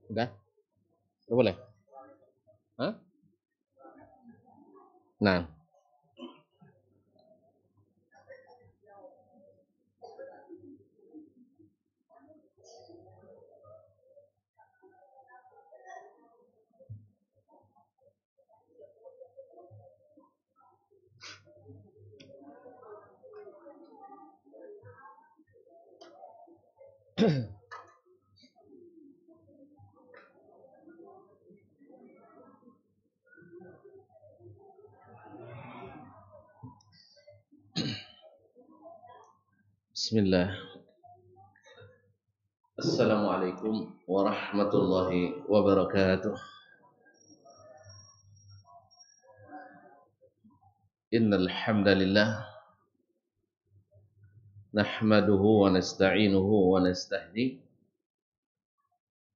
Udah? Udah boleh? Hah? Nah. Bismillah. Assalamualaikum warahmatullahi wabarakatuh. Innal hamdalillah nahmaduhu wa nasta'inuhu wa nastahdi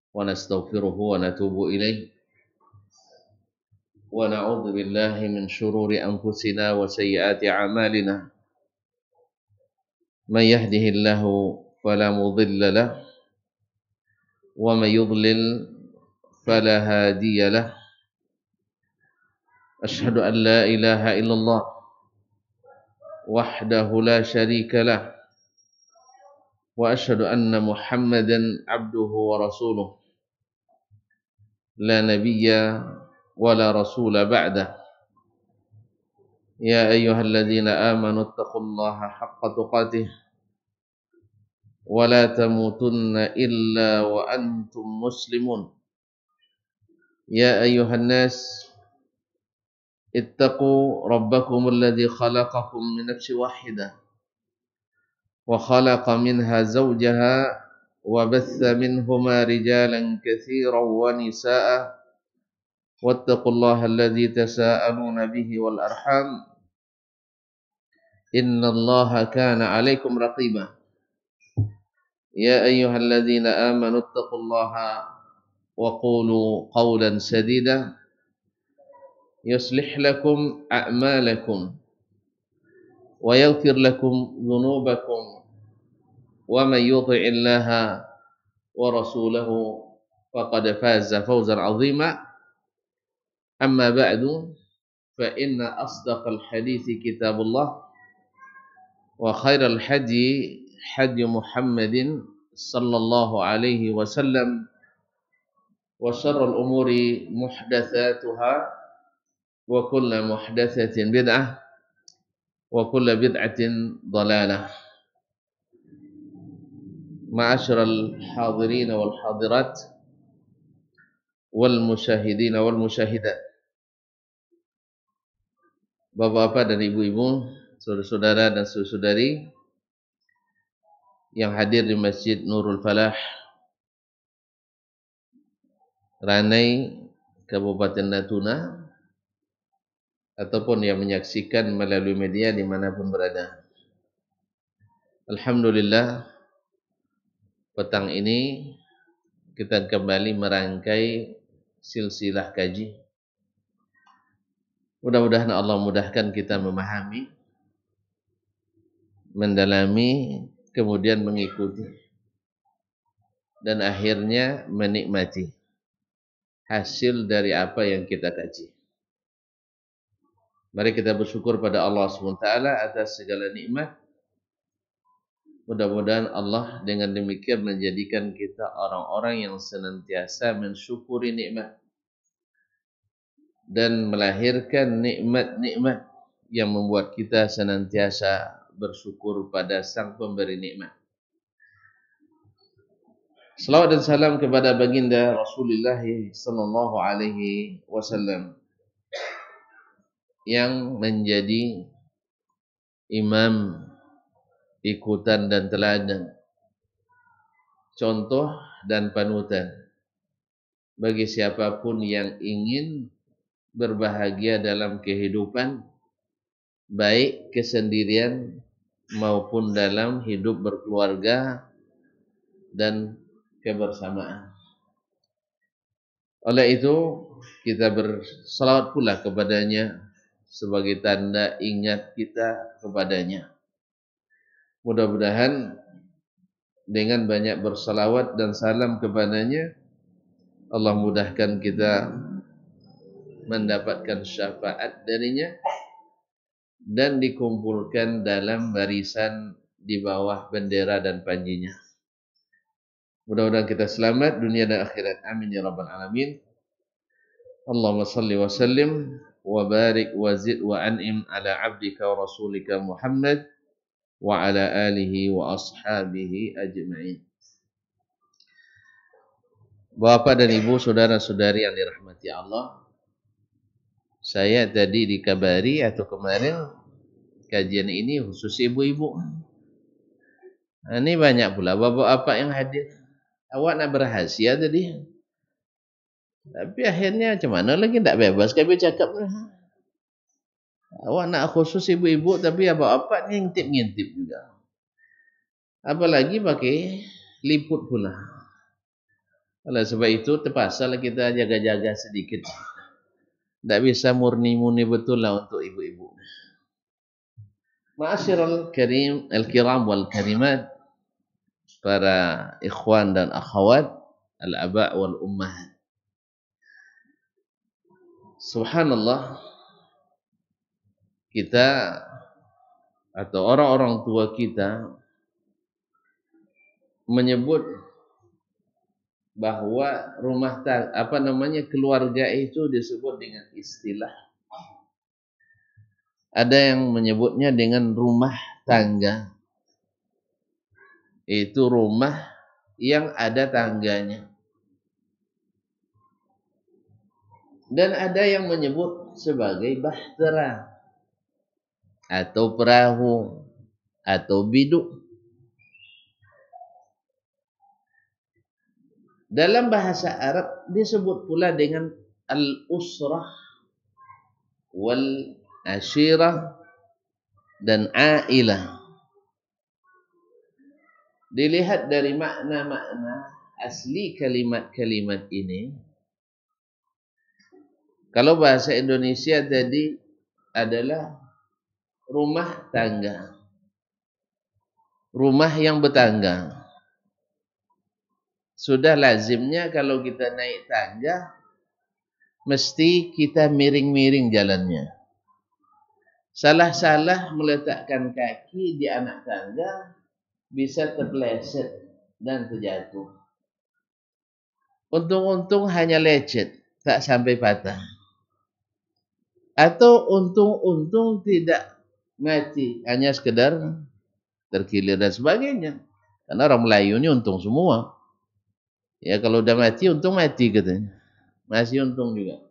wa nastaghfiruhu wa natubu ilaih wa na'udzu billahi min shururi anfusina wa sayyiati a'malina. Man yahdihillahu fala mudilla lahu wa man yudlil fala hadiya lahu. Asyhadu an la ilaha illallah wahdahu la syarika lah wa asyhadu anna Muhammadan abduhu wa rasuluh la nabiyya wa la rasula ba'dah. Ya ayyuhalladzina amanu taqullaha haqqa tuqatih wa la tamutunna illa wa antum muslimun. Ya ayyuhan nas ittaqu rabbakumul ladzi khalaqakum min nafsin wahidah wa khalaqa minha zawjaha wa batha minhuma rijalan katsiran wa nisaa'a wattaqullaha alladzi tasaaluna bihi wal arham innallaha kana 'alaikum raqiba. Ya ayyuhalladzina amanu taqullaha wa qulu qawlan sadida يصلح لكم أعمالكم ويغفر لكم ذنوبكم ومن يطع الله ورسوله فقد فاز فوزا عظيما أما بعد فإن أصدق الحديث كتاب الله وخير الحدي حدي محمد صلى الله عليه وسلم وشر الأمور محدثاتها وكل محدثة بدعة وكل بدعة ضلالة. معاشر الحاضرين والحاضرات والمشاهدين والمشاهدات, bapak-bapak dan ibu-ibu, saudara-saudara dan saudari yang hadir di Masjid Nurul Falah, Ranai, Kabupaten Natuna, ataupun yang menyaksikan melalui media dimanapun berada. Alhamdulillah, petang ini kita kembali merangkai silsilah kaji. Mudah-mudahan Allah mudahkan kita memahami, mendalami, kemudian mengikuti, dan akhirnya menikmati hasil dari apa yang kita kaji. Mari kita bersyukur pada Allah SWT atas segala nikmat. Mudah-mudahan Allah dengan demikian menjadikan kita orang-orang yang senantiasa mensyukuri nikmat dan melahirkan nikmat-nikmat yang membuat kita senantiasa bersyukur pada Sang Pemberi nikmat. Salawat dan salam kepada baginda Rasulullah sallallahu alaihi wasallam yang menjadi imam, ikutan dan teladan, contoh dan panutan bagi siapapun yang ingin berbahagia dalam kehidupan, baik kesendirian maupun dalam hidup berkeluarga dan kebersamaan. Oleh itu kita bersalawat pula kepadanya sebagai tanda ingat kita kepadanya. Mudah-mudahan dengan banyak bersalawat dan salam kepadanya, Allah mudahkan kita mendapatkan syafaat darinya dan dikumpulkan dalam barisan di bawah bendera dan panjinya. Mudah-mudahan kita selamat dunia dan akhirat. Amin ya rabbal alamin. Allahumma salli wa sallim wa barik wa zid wa an'im ala abdika wa rasulika Muhammad wa ala alihi wa ashabihi ajma'in. Bapak dan ibu, saudara-saudari yang dirahmati Allah, saya tadi dikabari atau kemarin kajian ini khusus ibu-ibu. Nah, ini banyak pula bapak-bapak yang hadir. Awak nak berhasil tadi. Tapi akhirnya macam mana lagi tak bebas kami cakap. Awak nak khusus ibu-ibu tapi bapak-bapak ni ngintip-ngintip juga. Apalagi pakai liput pula. Oleh sebab itu terpaksalah kita jaga-jaga sedikit. Tak bisa murni-murni betul lah untuk ibu-ibu. Ma'asyiral karim, al-kiram wal karimat, para ikhwan dan akhwat, al-aba' wal ummahat. Subhanallah, kita atau orang-orang tua kita menyebut bahwa rumah tangga, keluarga itu disebut dengan istilah. Ada yang menyebutnya dengan rumah tangga. Itu rumah yang ada tangganya. Dan ada yang menyebut sebagai bahtera atau perahu atau biduk. Dalam bahasa Arab disebut pula dengan al-usrah wal ashirah dan ailah. Dilihat dari makna-makna asli kalimat-kalimat ini, Kalau bahasa Indonesia tadi adalah rumah tangga. Rumah yang bertangga. Sudah lazimnya kalau kita naik tangga, mesti kita miring-miring jalannya. Salah-salah meletakkan kaki di anak tangga, bisa terpeleset dan terjatuh. Untung-untung hanya lecet, tak sampai patah. Atau untung-untung tidak mati, hanya sekedar terkilir dan sebagainya. Karena orang Melayu ini untung semua. Ya kalau udah mati, untung mati katanya. Masih untung juga.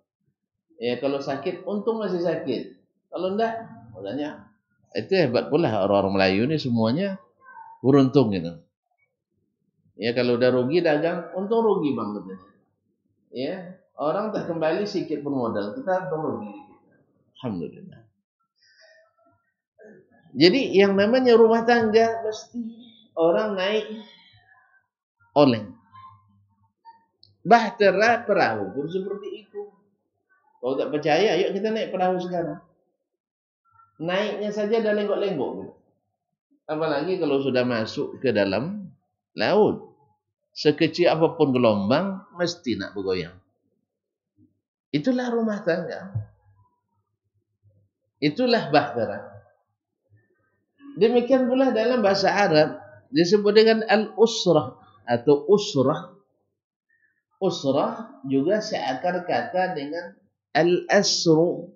Ya kalau sakit, untung masih sakit. Kalau enggak, makanya itu hebat pula orang-orang Melayu ini semuanya beruntung gitu. Ya kalau udah rugi dagang, untung rugi bang katanya. Ya orang tak kembali sedikit pun modal, kita untung rugi. Alhamdulillah. Jadi yang namanya rumah tangga mesti orang naik oleng. Bahtera perahu pun seperti itu. Kalau tak percaya, yuk kita naik perahu sekarang. Naiknya saja dah lenggok-lenggok. Apalagi kalau sudah masuk ke dalam laut. Sekecil apapun gelombang, mesti nak bergoyang. Itulah rumah tangga. Itulah bahtera. Demikian pula dalam bahasa Arab disebut dengan al-usrah atau usrah. Usrah juga seakar kata dengan al-asru.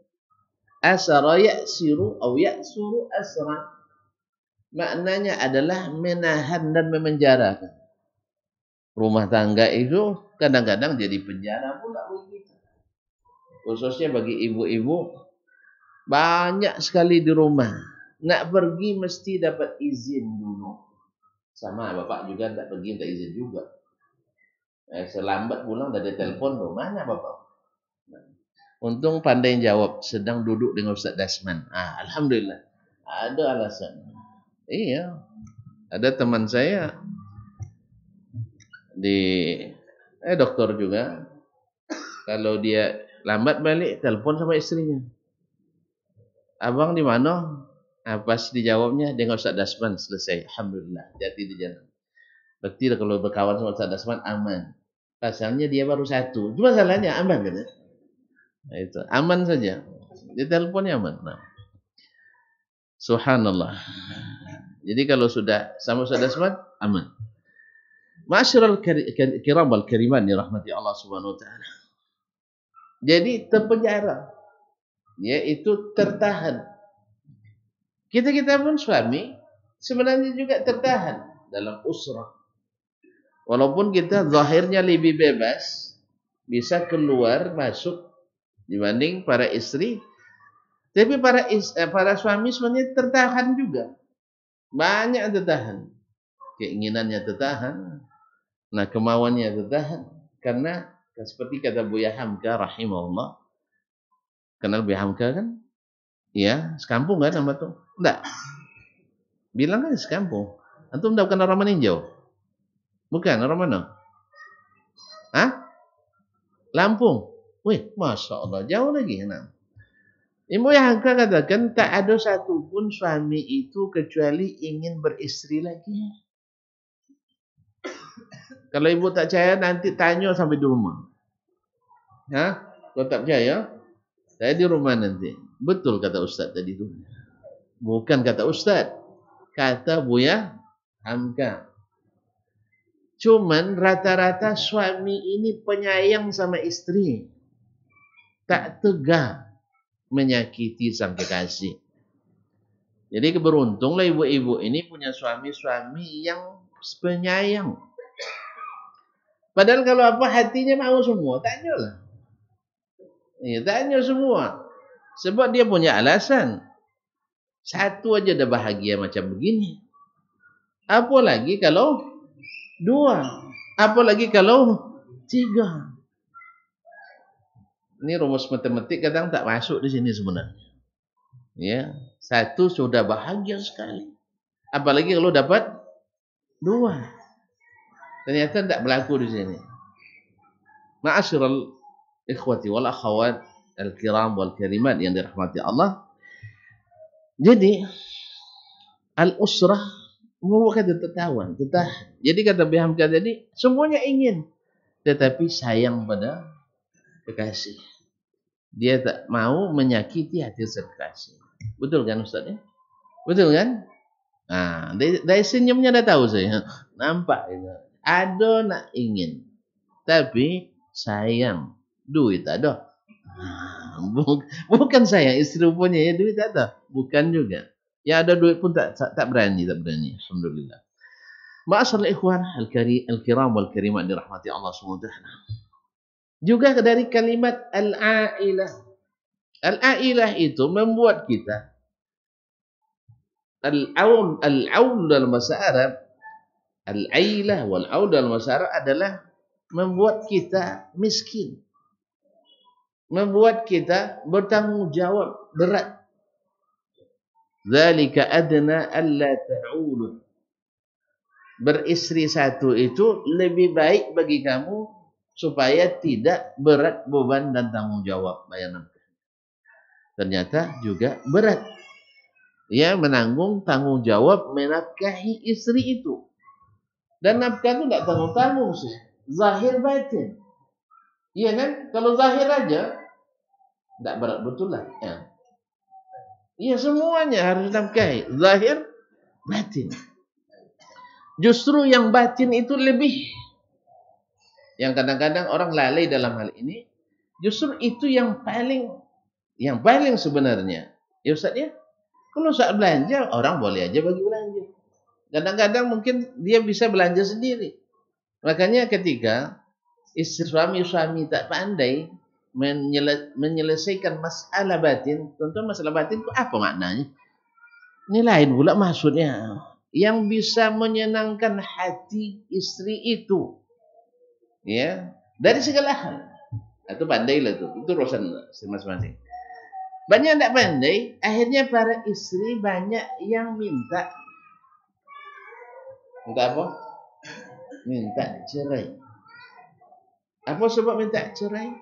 Asara ya'siru atau ya'suru asra. Maknanya adalah menahan dan memenjarakan. Rumah tangga itu kadang-kadang jadi penjara pula begitu. Khususnya bagi ibu-ibu, banyak sekali di rumah. Nak pergi mesti dapat izin dulu. Sama bapak juga tak pergi, tak izin juga. Selambat pulang dari telepon tuh, mana bapak? Untung pandai jawab, sedang duduk dengan Ustaz Dasman. Alhamdulillah, ada alasan. Iya, ada teman saya di dokter juga. Kalau dia lambat balik, telepon sama istrinya. Abang di mana? Pas dijawabnya dengan Ustaz Dasman, selesai. Alhamdulillah, jadi di jalan. Berarti kalau berkawan sama Ustaz Dasman aman. Pasalnya dia baru satu. Cuma salahnya aman kan? Nah, itu aman saja. Di teleponnya aman. Nah. Subhanallah. Jadi kalau sudah sama Ustaz Dasman aman. Ma'asyiral kiram wal kariman dirahmati Allah Subhanahu wa taala. Jadi terpenjara. Yaitu tertahan. Kita pun suami sebenarnya juga tertahan dalam usrah. Walaupun kita zahirnya lebih bebas, bisa keluar masuk dibanding para istri, tapi para suami sebenarnya tertahan juga. Banyak tertahan. Keinginannya tertahan. Nah, kemauannya tertahan. Karena seperti kata Buya Hamka rahimahullah. Kenal Buya Hamka kan? Ya, sekampung kan nama tuh? Enggak. Bilang kan sekampung. Antum enggak bukan orang meninjau? Bukan, orang mana? Hah? Lampung. Wih, Masya Allah, jauh lagi. Nah. Ibu yang katakan tak ada satupun suami itu kecuali ingin beristri lagi. Kalau ibu tak percaya nanti tanya sampai di rumah. Hah? Kalau tak percaya, saya di rumah nanti. Betul kata Ustaz tadi itu. Bukan kata Ustaz. Kata Buya Hamka. Cuman rata-rata suami ini penyayang sama istri. Tak tega menyakiti sang kekasih. Jadi keberuntunglah ibu-ibu ini punya suami-suami yang penyayang. Padahal kalau apa hatinya mau semua, tanyalah. Ya, tanya semua. Sebab dia punya alasan. Satu aja dah bahagia macam begini. Apalagi kalau dua. Apalagi kalau tiga. Ini rumus matematik kadang tak masuk di sini sebenarnya. Ya, satu sudah bahagia sekali. Apalagi kalau dapat dua. Ternyata tak berlaku di sini. Ma'asyiral ikhwati wal akhawat al-kiram wal karimat yang dirahmati Allah. Jadi al-usrah merupakan tetangga. Jadi kata Bihamka tadi, semuanya ingin, tetapi sayang pada kekasih. Dia tak mau menyakiti hati kekasih. Betul kan Ustaz ya? Betul kan? Nah, dari senyumnya dah tahu saya. Nampak itu. Ada nak ingin, tapi sayang duit ada. Bukan sayang istri punya ya duit ada, bukan juga. Ya ada duit pun tak berani. Alhamdulillah. Ma'asyiral ikhwan al-kiram wal karimat dirahmati Allah SWT. Juga dari kalimat al-ailah. Al-ailah itu membuat kita al-aul dalam bahasa Arab, al-ailah wal aul dalam bahasa Arab adalah membuat kita miskin. Membuat kita bertanggung jawab berat. Dzalika adna alla ta'ulu. Beristri satu itu lebih baik bagi kamu supaya tidak berat beban dan tanggung jawab bayar nafkah. Ternyata juga berat. Ia menanggung tanggung jawab menafkahi istri itu. Dan nafkah itu tidak tanggung-tanggung sih. Zahir batin. Iya kan? Kalau zahir aja tidak berat betul lah. Ya. Iya semuanya harus nafkahi. Zahir batin. Justru yang batin itu lebih. Yang kadang-kadang orang lalai dalam hal ini. Justru itu yang paling sebenarnya. Ya Ustaz ya? Kalau saat belanja, orang boleh aja bagi belanja. Kadang-kadang mungkin dia bisa belanja sendiri. Makanya ketika suami tak pandai menyelesaikan masalah batin, tentu masalah batin itu apa maknanya? Ini lain pula maksudnya. Yang bisa menyenangkan hati istri itu. Ya, dari segala hal. Itu pandailah itu. Itu urusan masing-masing. Banyak yang tak pandai, akhirnya para istri banyak yang minta apa? Minta cerai. Apa sebab minta cerai?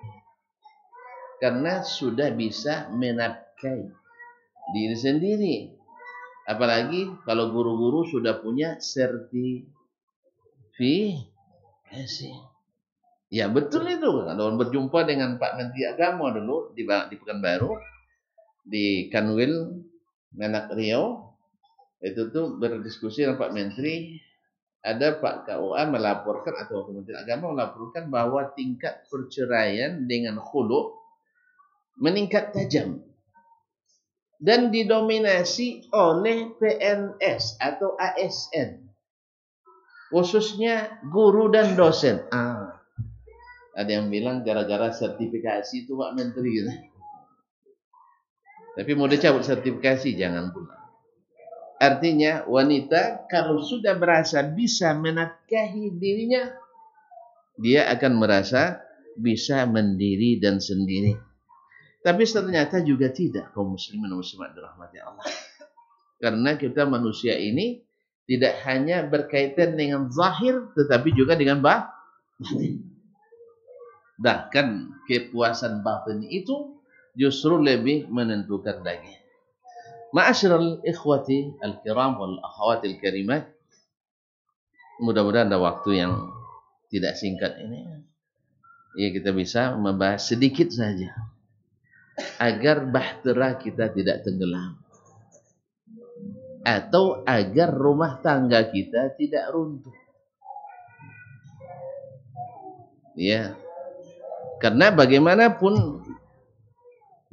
Karena sudah bisa menafkahi diri sendiri. Apalagi kalau guru-guru sudah punya sertifikasi. Ya betul itu. Kalau berjumpa dengan Pak Menteri Agama dulu di Pekanbaru, di Kanwil Menak Riau, itu tuh berdiskusi dengan Pak Menteri. Ada Pak KUA melaporkan atau Kementerian Agama melaporkan bahwa tingkat perceraian dengan khulu meningkat tajam dan didominasi oleh PNS atau ASN, khususnya guru dan dosen. Ada yang bilang gara-gara sertifikasi itu Pak Menteri gitu. Tapi mau dicabut sertifikasi jangan pula. Artinya wanita kalau sudah merasa bisa menafkahi dirinya, dia akan merasa bisa mandiri dan sendiri. Tapi ternyata juga tidak, kaum muslimin dan muslimat dirahmati Allah. Karena kita manusia ini tidak hanya berkaitan dengan zahir, tetapi juga dengan batin. Bahkan kepuasan batin itu justru lebih menentukan lagi. Ma'asyiral ikhwati al-kiram wal akhawati al-karimat. Mudah-mudahan ada waktu yang tidak singkat ini. Ya kita bisa membahas sedikit saja. Agar bahtera kita tidak tenggelam. Atau agar rumah tangga kita tidak runtuh. Ya. Karena bagaimanapun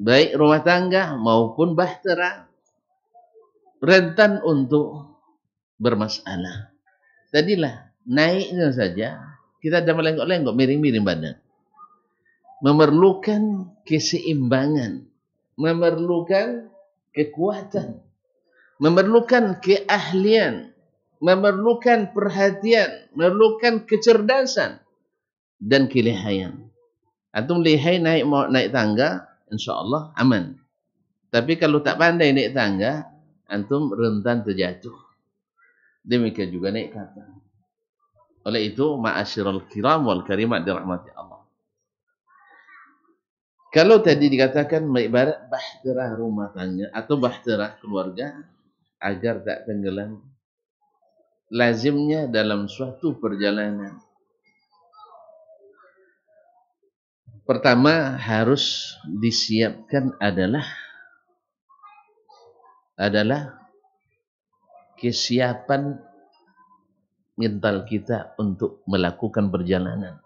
baik rumah tangga maupun bahtera rentan untuk bermasalah. Tadilah naiknya saja kita dah melenggok-lenggok, miring-miring badan. Memerlukan keseimbangan, memerlukan kekuatan, memerlukan keahlian, memerlukan perhatian, memerlukan kecerdasan dan kelihayan. Antum lihai naik tangga, insya-Allah aman. Tapi kalau tak pandai naik tangga, antum rentan terjatuh. Demikian juga naik kapal. Oleh itu, ma'asyiral kiram wal karimat dirahmati Allah. Kalau tadi dikatakan ibarat bahtera rumah tangga atau bahtera keluarga agar tak tenggelam, lazimnya dalam suatu perjalanan pertama harus disiapkan adalah kesiapan mental kita untuk melakukan perjalanan.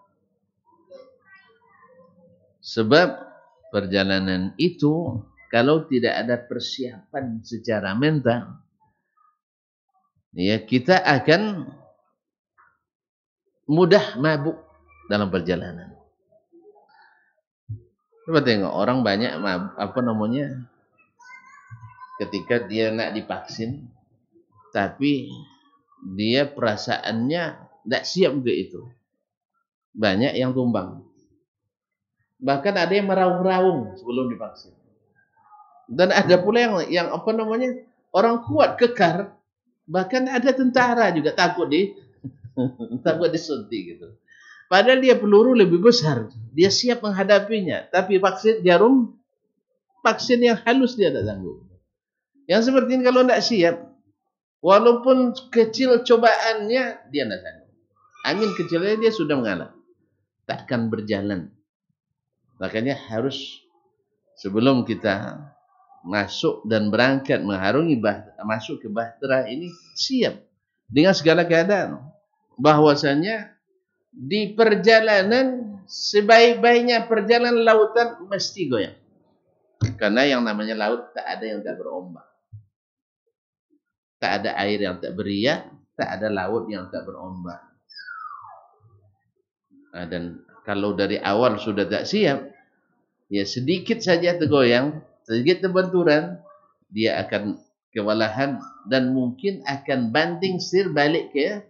Sebab perjalanan itu kalau tidak ada persiapan secara mental, ya kita akan mudah mabuk dalam perjalanan. Coba tengok orang banyak ketika dia nak divaksin, tapi dia perasaannya tidak siap untuk itu. Banyak yang tumbang. Bahkan ada yang meraung-raung sebelum divaksin. Dan ada pula yang orang kuat kekar. Bahkan ada tentara juga takut disuntik gitu. Padahal dia peluru lebih besar, dia siap menghadapinya. Tapi vaksin yang halus dia tidak sanggup. Yang seperti ini kalau tidak siap, walaupun kecil cobaannya, dia tidak sanggup. Angin kecilnya dia sudah mengalah, takkan berjalan. Makanya harus sebelum kita masuk dan berangkat masuk ke bahtera ini siap dengan segala keadaan. Bahwasanya di perjalanan sebaik-baiknya perjalanan lautan mesti goyang. Karena yang namanya laut tak ada yang tak berombak. Tak ada air yang tak beriak, tak ada laut yang tak berombak. Dan kalau dari awal sudah tak siap, ya sedikit saja tergoyang, sedikit terbenturan, dia akan kewalahan dan mungkin akan banting setir balik ke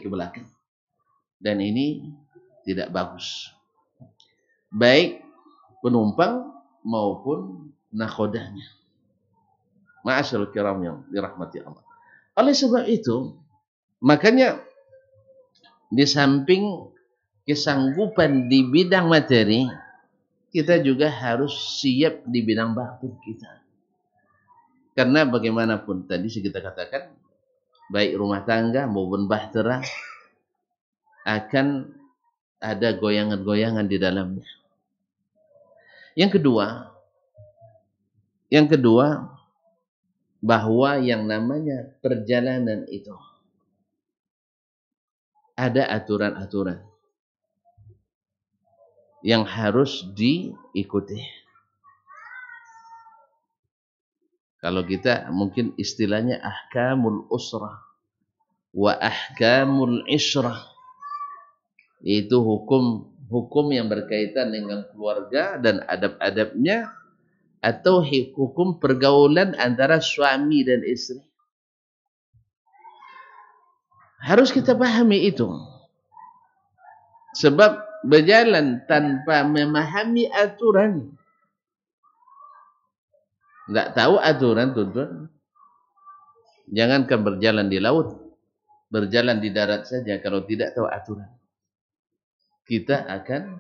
belakang. Dan ini tidak bagus. Baik penumpang maupun nakhodanya. Ma'asyarul kiram yang dirahmati Allah. Oleh sebab itu, makanya di samping kesanggupan di bidang materi, kita juga harus siap di bidang batin kita. Karena bagaimanapun tadi kita katakan, baik rumah tangga maupun bahtera akan ada goyangan-goyangan di dalamnya. Yang kedua, bahwa yang namanya perjalanan itu ada aturan-aturan yang harus diikuti. Kalau kita mungkin istilahnya ahkamul usrah wa ahkamul isyrah, yaitu hukum yang berkaitan dengan keluarga dan adab-adabnya, atau hukum pergaulan antara suami dan istri. Harus kita pahami itu. Sebab berjalan tanpa memahami aturan, tidak tahu aturan, tuan-tuan, jangankan berjalan di laut, berjalan di darat saja kalau tidak tahu aturan, kita akan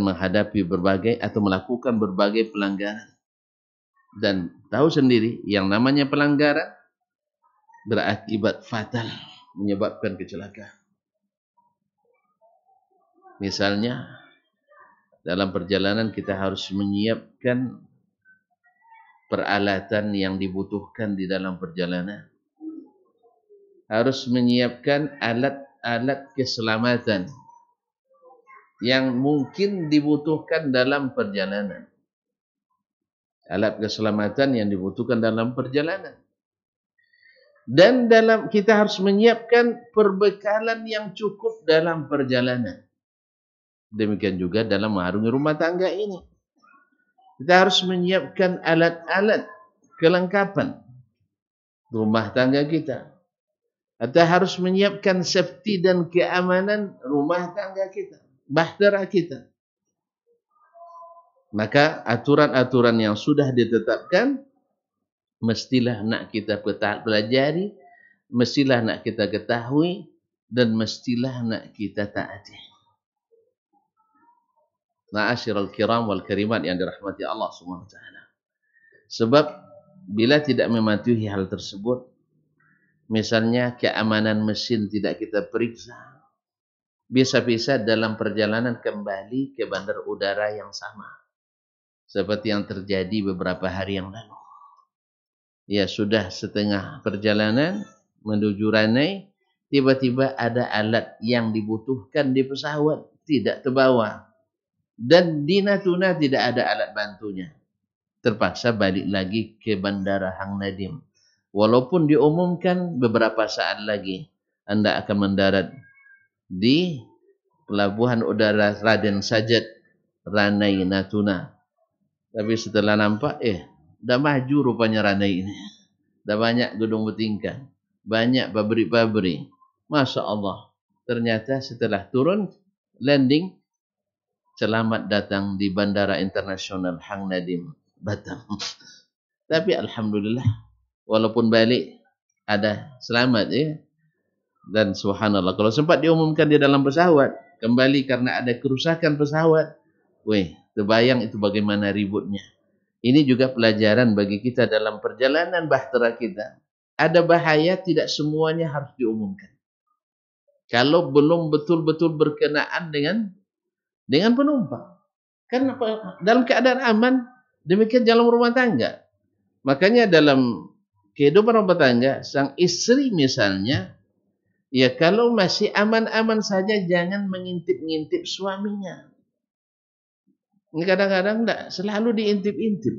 menghadapi berbagai atau melakukan berbagai pelanggaran. Dan tahu sendiri yang namanya pelanggaran berakibat fatal, menyebabkan kecelakaan. Misalnya dalam perjalanan kita harus menyiapkan peralatan yang dibutuhkan di dalam perjalanan. Harus menyiapkan alat-alat keselamatan yang mungkin dibutuhkan dalam perjalanan. Alat keselamatan yang dibutuhkan dalam perjalanan. Dan kita harus menyiapkan perbekalan yang cukup dalam perjalanan. Demikian juga dalam mengarungi rumah tangga ini. Kita harus menyiapkan alat-alat kelengkapan rumah tangga kita. Kita harus menyiapkan safety dan keamanan rumah tangga kita, bahtera kita. Maka aturan-aturan yang sudah ditetapkan mestilah nak kita pelajari, mestilah nak kita ketahui, dan mestilah nak kita taati. Ma'asyiral kiram wal karimat yang dirahmati Allah Subhanahu wa taala. Sebab bila tidak mematuhi hal tersebut, misalnya keamanan mesin tidak kita periksa, bisa-bisa dalam perjalanan kembali ke bandar udara yang sama. Seperti yang terjadi beberapa hari yang lalu. Ya sudah setengah perjalanan menuju Ranai, tiba-tiba ada alat yang dibutuhkan di pesawat tidak terbawa. Dan di Natuna tidak ada alat bantunya. Terpaksa balik lagi ke Bandara Hang Nadim. Walaupun diumumkan beberapa saat lagi Anda akan mendarat di Pelabuhan Udara Raden Sajat, Ranai, Natuna. Tapi setelah nampak, dah maju rupanya Ranai ini. Dah banyak gedung bertingkat. Banyak pabrik-pabrik. Masya Allah. Ternyata setelah turun, landing, selamat datang di Bandara Internasional Hang Nadim, Batam. Tapi alhamdulillah, walaupun balik ada selamat Dan subhanallah, kalau sempat diumumkan di dalam pesawat, kembali karena ada kerusakan pesawat, terbayang itu bagaimana ributnya. Ini juga pelajaran bagi kita dalam perjalanan bahtera kita. Ada bahaya, tidak semuanya harus diumumkan. Kalau belum betul-betul berkenaan dengan penumpang. Kan dalam keadaan aman, demikian dalam rumah tangga. Makanya dalam kehidupan rumah tangga, sang istri misalnya, ya kalau masih aman-aman saja, jangan mengintip-ngintip suaminya. Ini kadang-kadang enggak, selalu diintip-intip.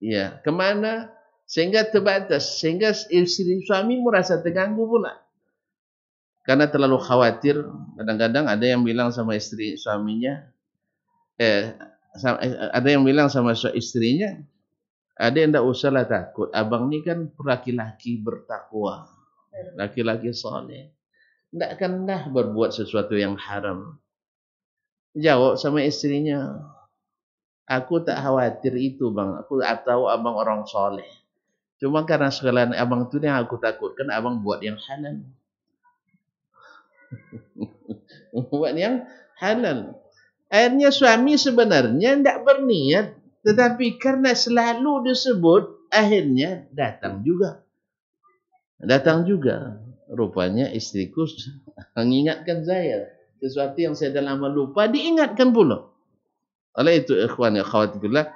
Ya, kemana? Sehingga terbatas, sehingga istri suami merasa terganggu pula. Karena terlalu khawatir, kadang-kadang ada yang bilang sama istri suaminya, ada yang bilang sama istrinya, ada yang tidak usahlah takut, abang ni kan laki-laki bertakwa, laki-laki soleh, tidak akanlah berbuat sesuatu yang haram. Jawab sama istrinya, aku tak khawatir itu bang, aku tahu abang orang soleh, cuma karena sekalian abang tu yang aku takutkan abang buat yang halal. Buat yang halal. Akhirnya suami sebenarnya tidak berniat, tetapi karena selalu disebut, akhirnya datang juga. Datang juga. Rupanya istriku mengingatkan saya sesuatu yang saya dah lama lupa, diingatkan pula. Oleh itu ikhwan ya khawatirlah.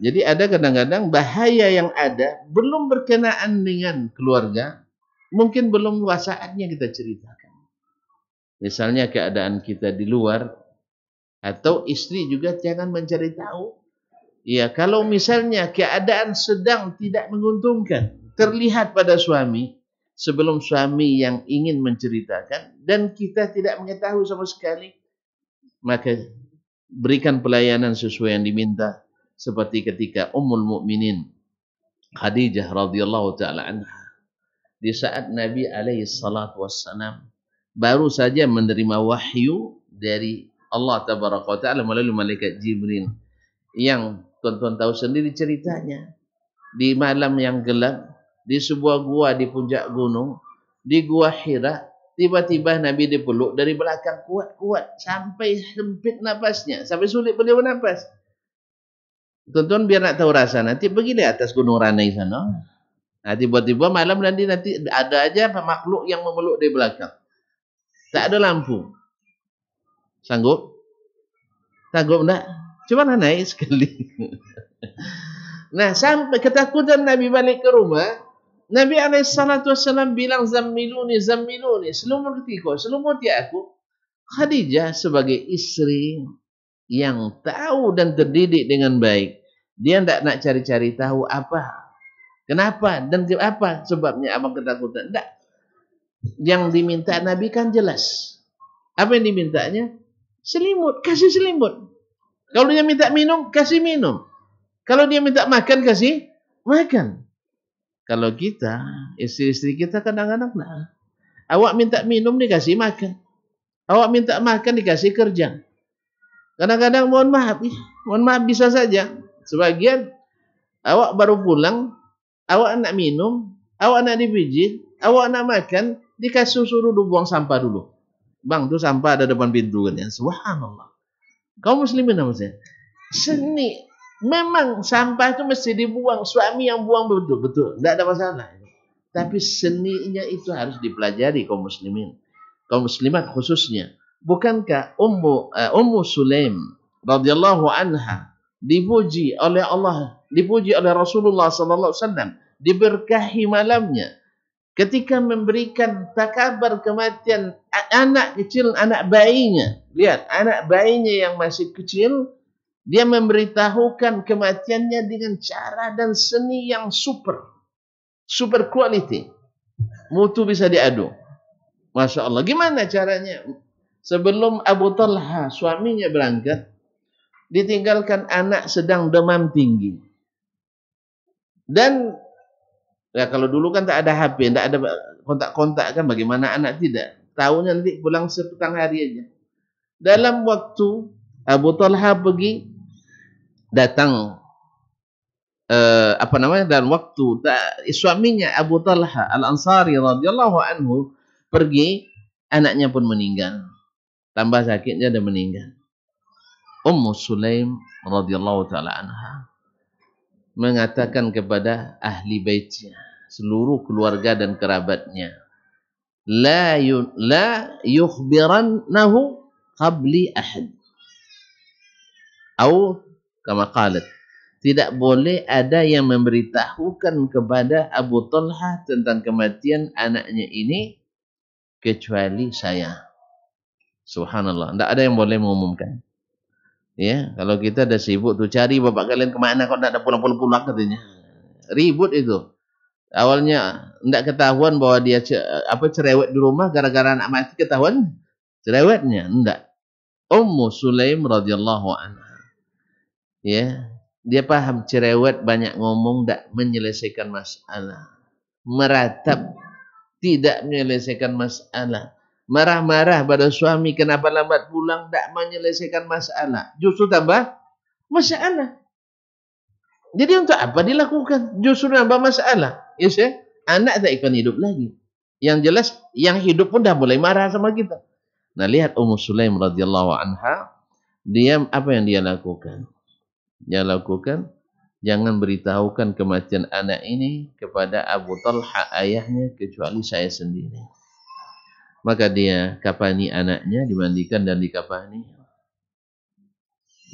Jadi ada kadang-kadang bahaya yang ada belum berkenaan dengan keluarga, mungkin belum saatnya kita ceritakan. Misalnya keadaan kita di luar, atau istri juga jangan mencari tahu. Ya, kalau misalnya keadaan sedang tidak menguntungkan, terlihat pada suami, sebelum suami yang ingin menceritakan, dan kita tidak mengetahui sama sekali, maka berikan pelayanan sesuai yang diminta. Seperti ketika Ummul Mukminin Khadijah radhiyallahu ta'ala anha, di saat Nabi alaihi salatu wassalam baru saja menerima wahyu dari Allah tabaraka wa ta'ala melalui malaikat Jibril, yang tuan-tuan tahu sendiri ceritanya. Di malam yang gelap, di sebuah gua di puncak gunung, di gua Hira, tiba-tiba Nabi dipeluk dari belakang kuat-kuat sampai sempit napasnya, sampai sulit beliau bernafas. Tuan-tuan biar nak tahu rasa, nanti pergi di atas gunung Ranai sana. Nah, tiba-tiba malam nanti ada aja makhluk yang memeluk dari belakang. Tak ada lampu. Sanggup? Sanggup enggak? Cuma naik sekali. Nah, sampai ketakutan Nabi balik ke rumah, Nabi SAW bilang, Zammiluni, zammiluni, selumuti aku. Khadijah sebagai istri yang tahu dan terdidik dengan baik, dia tidak nak cari-cari tahu apa, kenapa dan apa sebabnya abang ketakutan. Tidak. Yang diminta Nabi kan jelas. Apa yang dimintanya? Selimut, kasih selimut. Kalau dia minta minum, kasih minum. Kalau dia minta makan, kasih makan. Kalau kita, istri-istri kita kadang-kadang awak minta minum, dikasih makan. Awak minta makan, dikasih kerja. Kadang-kadang mohon maaf bisa saja. Sebagian awak baru pulang, awak nak minum, awak nak dipijit, awak nak makan, dikasih suruh buang sampah dulu. Bang, tu sampah ada depan pintu kan ya. Subhanallah. Kaum muslimin maksudnya. Seni. Memang sampah itu mesti dibuang. Suami yang buang betul-betul. Tidak ada masalah. Tapi seninya itu harus dipelajari kaum muslimin. Kaum muslimat khususnya. Bukankah Ummu Sulaim radhiyallahu anha dipuji oleh Allah, dipuji oleh Rasulullah sallallahu alaihi wasallam, diberkahi malamnya ketika memberikan kabar kematian anak kecil, anak bayinya. Lihat, anak bayinya yang masih kecil, dia memberitahukan kematiannya dengan cara dan seni yang super quality. Mutu bisa diadu. Masya Allah. Gimana caranya? Sebelum Abu Talha, suaminya berangkat, ditinggalkan anak sedang demam tinggi. Dan ya kalau dulu kan tak ada HP, tak ada kontak-kontak kan, bagaimana anak tidak? Tahunya nanti pulang sepetang hari aja. Dalam waktu Abu Talha pergi, datang dan waktu suaminya Abu Talha Al-Ansari radhiyallahu anhu pergi, anaknya pun meninggal. Tambah sakitnya dan meninggal. Ummu Sulaim radhiyallahu taala anha mengatakan kepada ahli baitnya, seluruh keluarga dan kerabatnya, la yukhbirannahu qabli ahad. Atau kama qalat, tidak boleh ada yang memberitahukan kepada Abu Talha tentang kematian anaknya ini kecuali saya. Subhanallah, tidak ada yang boleh mengumumkan. Ya, kalau kita dah sibuk tuh cari bapak kalian kemana, kok tidak ada pulang-pulang katanya. Ribut itu. Awalnya tidak ketahuan bahwa dia cerewet di rumah gara-gara anak mati, ketahuan cerewetnya. Tidak. Ummu Sulaim radhiyallahu anha. Ya, dia paham cerewet, banyak ngomong, tidak menyelesaikan masalah. Meratap, tidak menyelesaikan masalah. Marah-marah pada suami kenapa lambat pulang, tidak menyelesaikan masalah, justru tambah masalah. Jadi untuk apa dilakukan? Justru nambah masalah. Yes, ya? Anak tak akan hidup lagi. Yang jelas yang hidup pun dah mulai marah sama kita. Nah, lihat Ummu Sulaim radhiyallahu anha, dia apa yang dia lakukan? Dia lakukan, jangan beritahukan kematian anak ini kepada Abu Talha ayahnya kecuali saya sendiri. Maka dia kapani anaknya, dimandikan dan dikapani.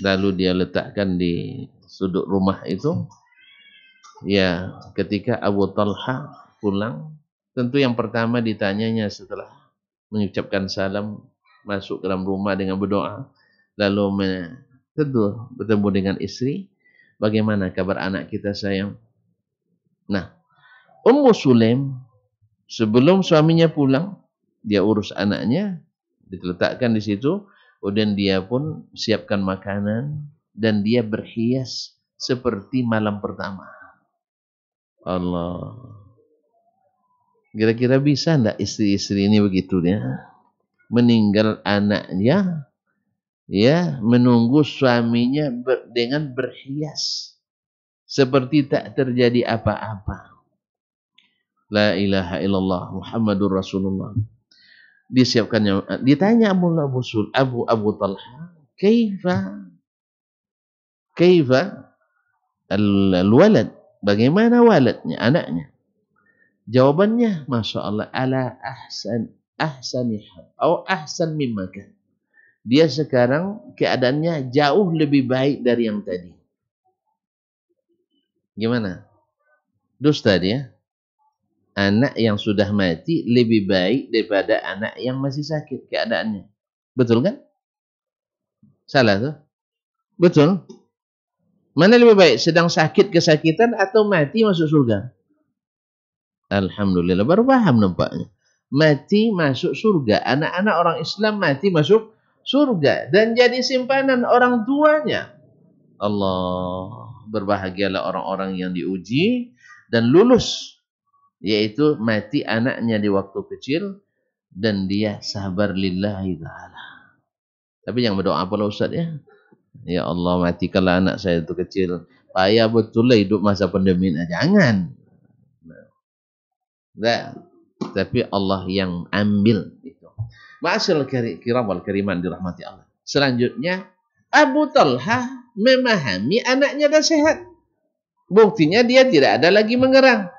Lalu dia letakkan di sudut rumah itu. Ya, ketika Abu Talha pulang, tentu yang pertama ditanyanya setelah mengucapkan salam, masuk ke dalam rumah dengan berdoa, lalu tentu bertemu dengan istri, bagaimana kabar anak kita sayang? Nah, Ummu Sulaim sebelum suaminya pulang, dia urus anaknya, diletakkan di situ, kemudian dia pun siapkan makanan dan dia berhias seperti malam pertama. Allah. Kira-kira bisa enggak istri-istri ini begitu ya? Meninggal anaknya, ya, menunggu suaminya dengan berhias seperti tak terjadi apa-apa. La ilaha illallah Muhammadur Rasulullah. Disiapkannya, ditanya Abu Talha, kaifa al-walad, bagaimana waladnya, anaknya? Jawabannya, Masya Allah, ala ahsani atau ahsan mimma kan. Dia sekarang keadaannya jauh lebih baik dari yang tadi. Gimana? Dusta dia. Anak yang sudah mati lebih baik daripada anak yang masih sakit keadaannya. Betul kan? Salah tuh? Betul. Mana lebih baik? Sedang sakit kesakitan atau mati masuk surga? Alhamdulillah, baru paham nampaknya. Mati masuk surga. Anak-anak orang Islam mati masuk surga. Dan jadi simpanan orang tuanya. Allah, berbahagialah orang-orang yang diuji dan lulus. Yaitu mati anaknya di waktu kecil dan dia sabar lillahi ta'ala. Tapi jangan berdoa pula Ustaz ya. Ya Allah, matikanlah anak saya itu kecil. Payah betul lah hidup masa pandemi. Jangan. Nah, tapi Allah yang ambil itu. Ma'asyarul kiram wal kariman dirahmati Allah. Selanjutnya, Abu Talha memahami anaknya dah sehat. Buktinya dia tidak ada lagi mengerang.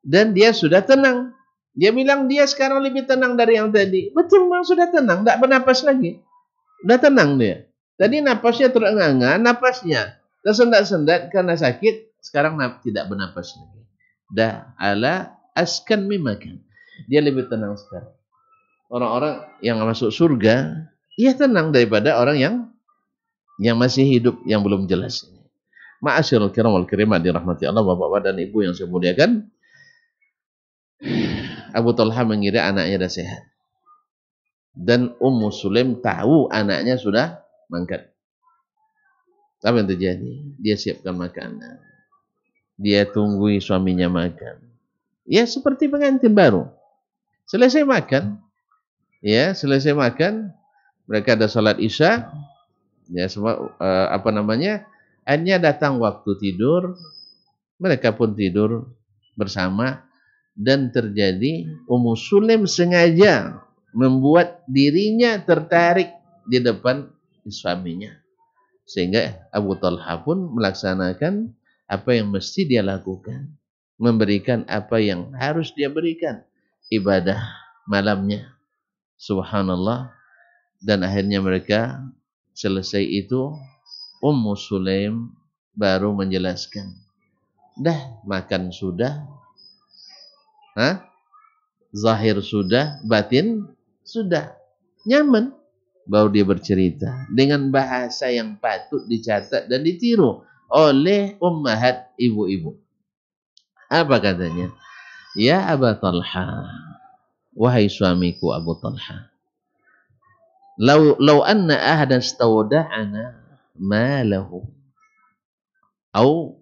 Dan dia sudah tenang. Dia bilang dia sekarang lebih tenang dari yang tadi. Betul, memang sudah tenang. Tak bernapas lagi. Sudah tenang dia. Tadi napasnya terengah-engah, napasnya tersendat-sendat karena sakit. Sekarang tidak bernapas lagi. Dah ala askan mimakan. Dia lebih tenang sekarang. Orang-orang yang masuk surga, ia tenang daripada orang yang masih hidup, yang belum jelas. Ma'asyiral kiram wal kirimat dirahmati Allah, bapak-bapak dan ibu yang saya muliakan. Abu Talha mengira anaknya dah sehat. Dan Ummu Sulaim tahu anaknya sudah mangkat. Apa yang terjadi? Dia siapkan makanan. Dia tunggui suaminya makan. Ya seperti pengantin baru. Selesai makan, mereka ada salat Isya. Ya semua akhirnya datang waktu tidur, mereka pun tidur bersama dan terjadi Ummu Sulaim sengaja membuat dirinya tertarik di depan suaminya. Sehingga Abu Talha pun melaksanakan apa yang mesti dia lakukan. Memberikan apa yang harus dia berikan. Ibadah malamnya. Subhanallah. Dan akhirnya mereka selesai itu. Ummu Sulaim baru menjelaskan. Dah makan sudah. Zahir sudah. Batin sudah. Nyaman. Baru dia bercerita dengan bahasa yang patut dicatat dan ditiru oleh ummahat ibu-ibu. Apa katanya? Ya Abu Talha, wahai suamiku Abu Talha, lau anna ahadan istawda'ana malahu au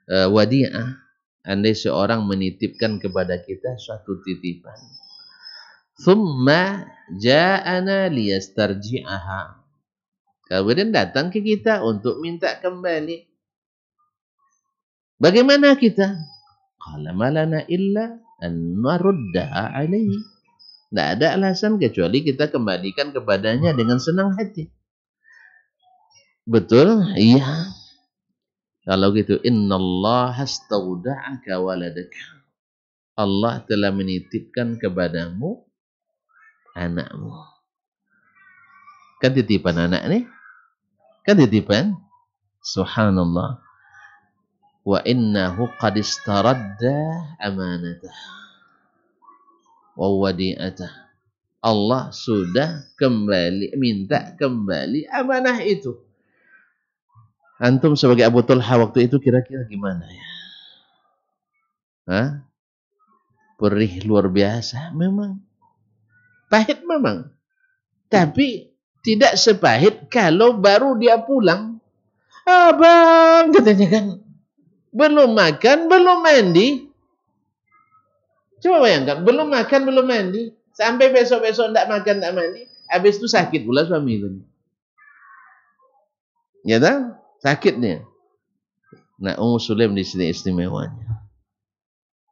wadi'ah, andai seorang menitipkan kepada kita suatu titipan, thumma ja'ana liyastarji'aha, kemudian datang ke kita untuk minta kembali, bagaimana kita? Qala malana illa an naruddaha alaihi. Tidak ada alasan kecuali kita kembalikan kepadanya dengan senang hati. Betul? Iya. Kalau gitu, innallaha astawda'aka waladaka. Allah telah menitipkan kepadamu anakmu. Kan titipan anak nih? Kan titipan? Subhanallah. Wa innahu qad istaradda amanatah wa wadi'atah. Allah sudah minta kembali amanah itu. Antum sebagai Abu Talha waktu itu kira-kira gimana ya? Perih luar biasa memang. Pahit memang. Tapi tidak sepahit kalau baru dia pulang. Abang katanya kan. Belum makan, belum mandi. Coba bayangkan, belum makan, belum mandi. Sampai besok-besok tidak makan, tidak mandi. Habis itu sakit pula suami itu. Ya tak? Sakitnya. Nah, Ummu Sulaim di sini istimewanya.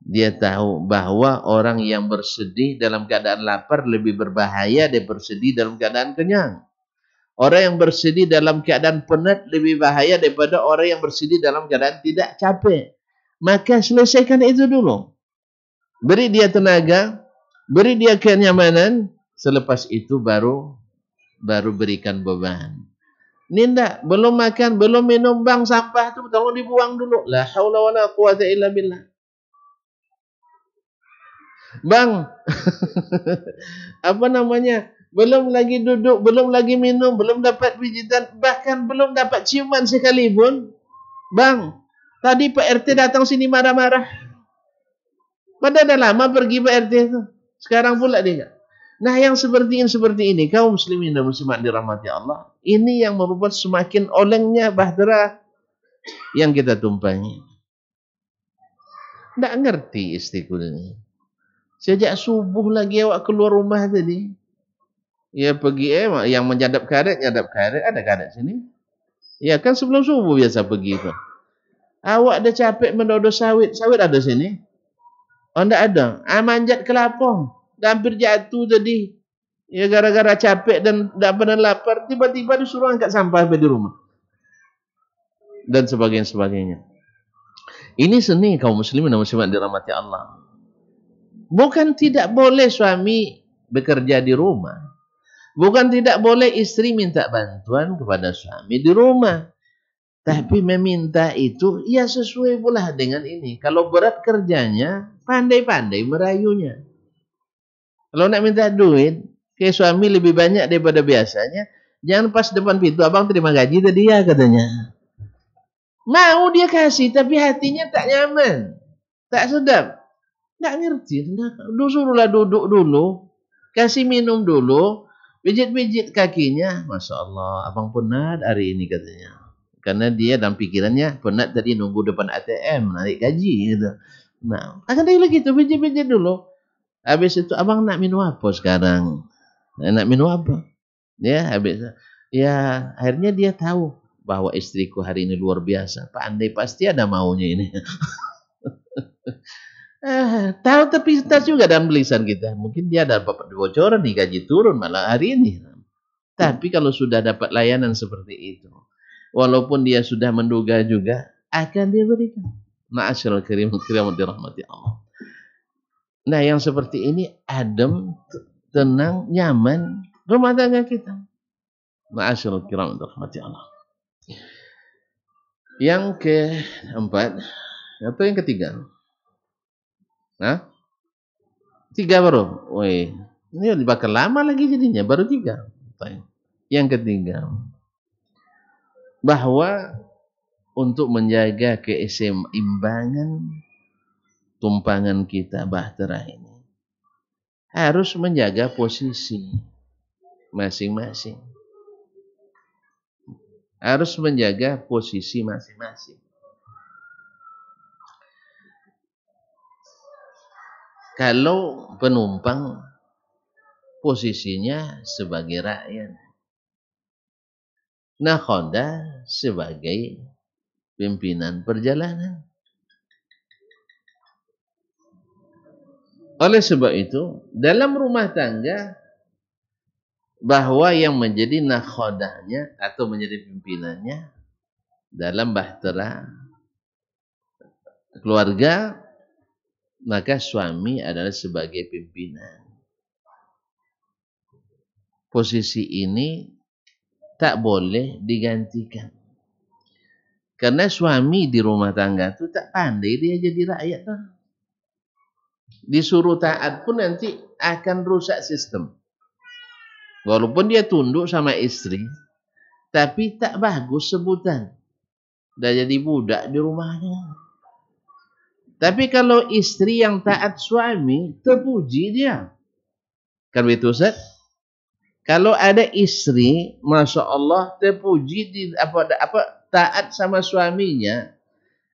Dia tahu bahwa orang yang bersedih dalam keadaan lapar lebih berbahaya daripada bersedih dalam keadaan kenyang. Orang yang bersedih dalam keadaan penat lebih bahaya daripada orang yang bersedih dalam keadaan tidak capek. Maka selesaikan itu dulu. Beri dia tenaga, beri dia kenyamanan, selepas itu baru berikan beban. Ini enggak, belum makan, belum minum, bang sampah itu tolong dibuang dulu. La haula wala quwata illa billah. Bang, belum lagi duduk, belum lagi minum, belum dapat pijitan, bahkan belum dapat ciuman sekalipun. Bang, tadi Pak RT datang sini marah-marah. Padahal dah lama pergi Pak RT itu. Sekarang pula dia. Nah, yang seperti ini, kaum muslimin dan muslimat dirahmati Allah, ini yang membuat semakin olengnya bahtera yang kita tumpangi. Tak ngerti istriku ini. Sejak subuh lagi awak keluar rumah tadi. Ya pergi yang menyadap karet, ada karet sini. Ya kan sebelum subuh biasa pergi tu. Awak dah capek mendodol sawit ada sini. Oh tak ada. Manjat kelapa. Dah hampir jatuh tadi. Ya gara-gara capek dan lapar, tiba-tiba disuruh angkat sampah di rumah. Dan sebagainya. Ini seni kaum muslimin dan muslimat dirahmati Allah. Bukan tidak boleh suami bekerja di rumah. Bukan tidak boleh istri minta bantuan kepada suami di rumah. Tapi meminta itu ya sesuai pula dengan ini. Kalau berat kerjanya, pandai-pandai merayunya. Kalau nak minta duit, ke suami lebih banyak daripada biasanya, jangan pas depan pintu, abang terima gaji tadi ya katanya. Mau dia kasih, tapi hatinya tak nyaman. Tak sedap. Tak ngerti. Suruhlah duduk dulu. Kasih minum dulu. Pijit-pijit kakinya. Masya Allah, abang penat hari ini katanya. Karena dia dalam pikirannya, penat tadi nunggu depan ATM, narik gaji gitu. Nah, akan dia lagi tu, pijit-pijit dulu. Habis itu, abang nak minum apa sekarang? Nak minum apa? Ya, habis. Ya, akhirnya dia tahu bahwa istriku hari ini luar biasa. Pandai, pasti ada maunya ini. Tahu tapi tas juga dalam lisan kita. Mungkin dia dapat bocoran nih, gaji turun malah hari ini. Tapi kalau sudah dapat layanan seperti itu, walaupun dia sudah menduga juga, akan dia berikan. Ma'asyiral kiram dirahmati Allah. Nah, yang seperti ini adem, tenang, nyaman rumah tangga kita. Ma'asyiral kiram dirahmati Allah. Yang keempat atau yang ketiga? Hah? 3 baru. Woi, ini bakal lama lagi jadinya, baru 3. Yang ketiga, bahwa untuk menjaga keseimbangan tumpangan kita bahtera ini harus menjaga posisi masing-masing. Harus menjaga posisi masing-masing. Kalau penumpang posisinya sebagai rakyat, nakhoda sebagai pimpinan perjalanan. Oleh sebab itu, dalam rumah tangga, bahwa yang menjadi nakhodanya atau menjadi pimpinannya dalam bahtera keluarga, maka suami adalah sebagai pimpinan. Posisi ini tak boleh digantikan. Karena suami di rumah tangga itu tak pandai dia jadi rakyat. Disuruh taat pun nanti akan rusak sistem. Walaupun dia tunduk sama istri, tapi tak bagus sebutan. Dah jadi budak di rumahnya. Tapi kalau istri yang taat suami, terpuji dia. Kan begitu Ustaz? Kalau ada istri, Masya Allah, terpuji di taat sama suaminya,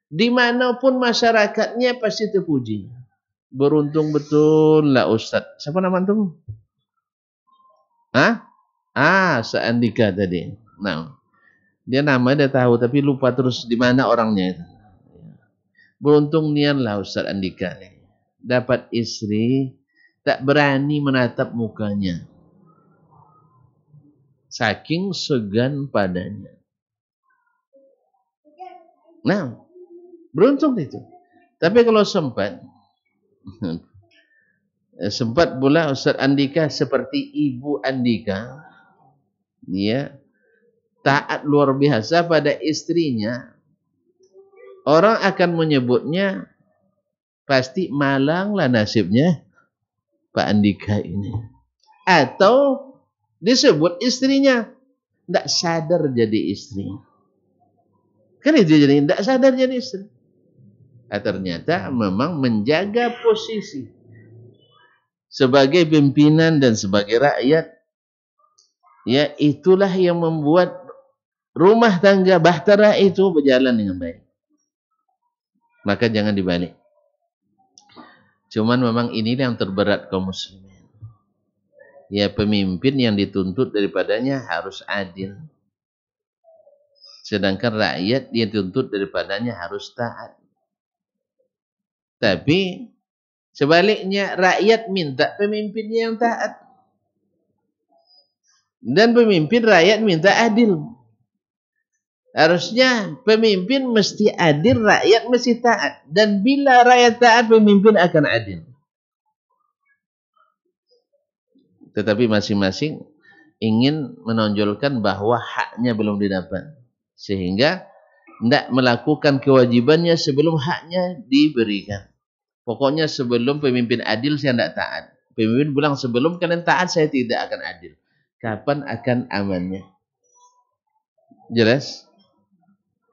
dimanapun masyarakatnya pasti terpuji. Beruntung betul lah Ustaz. Siapa nama antum? Hah? Seandika tadi. Nah, dia nama dia tahu tapi lupa terus di mana orangnya itu. Beruntung nian lah Ustaz Andika nih. Dapat istri tak berani menatap mukanya. Saking segan padanya. Nah, beruntung itu. Tapi kalau sempat pula Ustaz Andika seperti Ibu Andika, dia taat luar biasa pada istrinya. Orang akan menyebutnya pasti malang lah nasibnya Pak Andika ini. Atau disebut istrinya tidak sadar jadi istri. Kan itu jadi tidak sadar jadi istri. Ternyata memang menjaga posisi sebagai pimpinan dan sebagai rakyat, ya itulah yang membuat rumah tangga bahtera itu berjalan dengan baik. Maka jangan dibalik. Cuman memang ini yang terberat kaum muslimin. Ya pemimpin yang dituntut daripadanya harus adil. Sedangkan rakyat yang dituntut daripadanya harus taat. Tapi sebaliknya rakyat minta pemimpinnya yang taat. Dan pemimpin rakyat minta adil. Harusnya pemimpin mesti adil, rakyat mesti taat. Dan bila rakyat taat, pemimpin akan adil. Tetapi masing-masing ingin menonjolkan bahwa haknya belum didapat. Sehingga tidak melakukan kewajibannya sebelum haknya diberikan. Pokoknya sebelum pemimpin adil saya tidak taat. Pemimpin bilang sebelum kalian taat saya tidak akan adil. Kapan akan amannya? Jelas?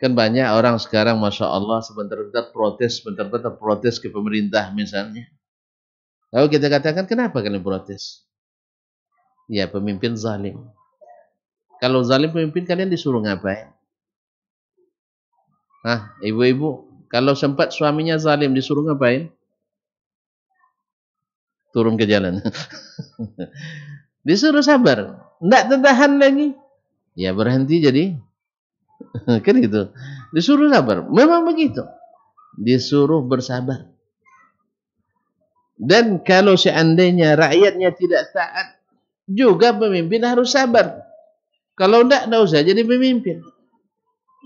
Kan banyak orang sekarang Masya Allah sebentar-bentar protes ke pemerintah misalnya. Lalu kita katakan kenapa kalian protes? Ya pemimpin zalim. Kalau zalim pemimpin kalian disuruh ngapain? Hah, ibu-ibu, kalau sempat suaminya zalim disuruh ngapain? Turun ke jalan. Disuruh sabar. Tidak tertahan lagi. Ya berhenti jadi. Kan gitu. Disuruh sabar. Memang begitu. Disuruh bersabar. Dan kalau seandainya rakyatnya tidak taat, juga pemimpin harus sabar. Kalau tidak usah jadi pemimpin.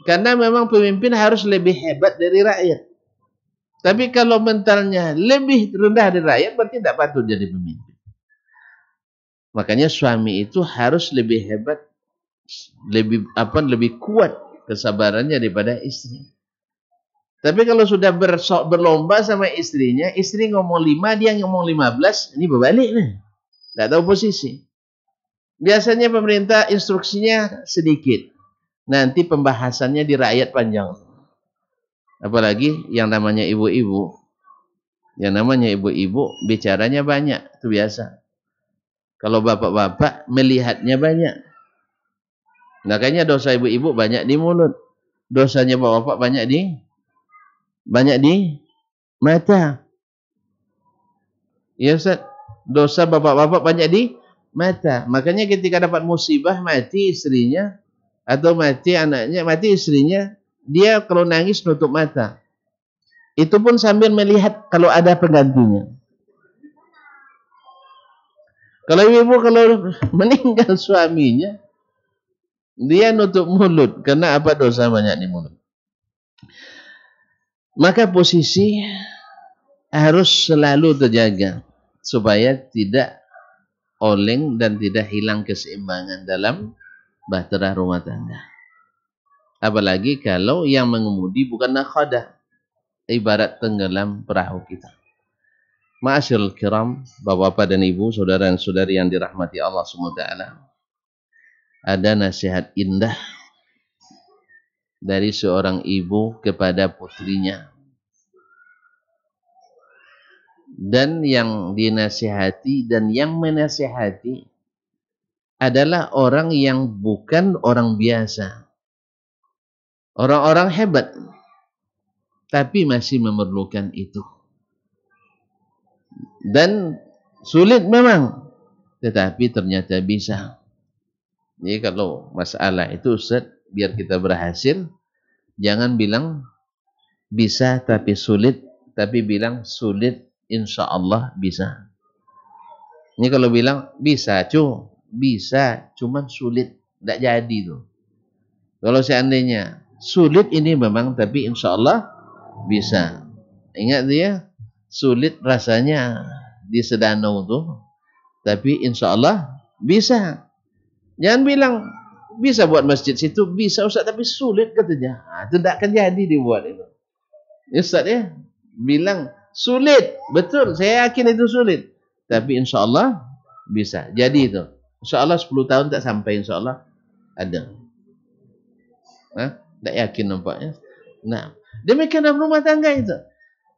Karena memang pemimpin harus lebih hebat dari rakyat. Tapi kalau mentalnya lebih rendah dari rakyat, berarti tidak patut jadi pemimpin. Makanya suami itu harus lebih hebat, lebih kuat kesabarannya daripada istri. Tapi kalau sudah berlomba sama istrinya, istri ngomong 5, dia ngomong 15, ini berbalik nih. Tidak tahu posisi. Biasanya pemerintah instruksinya sedikit. Nanti pembahasannya di rakyat panjang. Apalagi yang namanya ibu-ibu. Yang namanya ibu-ibu bicaranya banyak. Itu biasa. Kalau bapak-bapak melihatnya banyak. Makanya dosa ibu-ibu banyak di mulut. Dosanya bapak-bapak banyak di mata. Ya Ustaz. Dosa bapak-bapak banyak di mata. Makanya ketika dapat musibah mati istrinya atau mati anaknya, mati istrinya, dia kalau nangis nutup mata. Itu pun sambil melihat kalau ada penggantinya. Kalau ibu kalau meninggal suaminya, dia nutup mulut karena apa? Dosa banyak di mulut. Maka posisi harus selalu terjaga supaya tidak oleng dan tidak hilang keseimbangan dalam bahtera rumah tangga. Apalagi kalau yang mengemudi bukan nakhadah, ibarat tenggelam perahu kita. Ma'asyiral kiram, bapak-bapak dan ibu, saudara dan saudari yang dirahmati Allah SWT. Ada nasihat indah dari seorang ibu kepada putrinya. Dan yang dinasihati dan yang menasihati adalah orang yang bukan orang biasa. Orang-orang hebat, tapi masih memerlukan itu. Dan sulit memang, tetapi ternyata bisa. Jadi kalau masalah itu Ustaz, biar kita berhasil, jangan bilang bisa tapi sulit, tapi bilang sulit insya Allah bisa. Ini kalau bilang bisa bisa, cuman sulit, tidak jadi tuh. Kalau seandainya sulit ini memang, tapi insya Allah bisa. Ingat dia, sulit rasanya di Sedanau tuh, tapi insya Allah bisa. Jangan bilang bisa buat masjid situ, bisa Ustaz, tapi sulit katanya. Itu tidak akan jadi dibuat itu. Ustaz ya, bilang sulit, betul, saya yakin itu sulit, tapi insya Allah bisa. Jadi itu, insya Allah 10 tahun tak sampai, insya Allah ada. Tak yakin nampaknya. Nah, demikian dalam rumah tangga itu.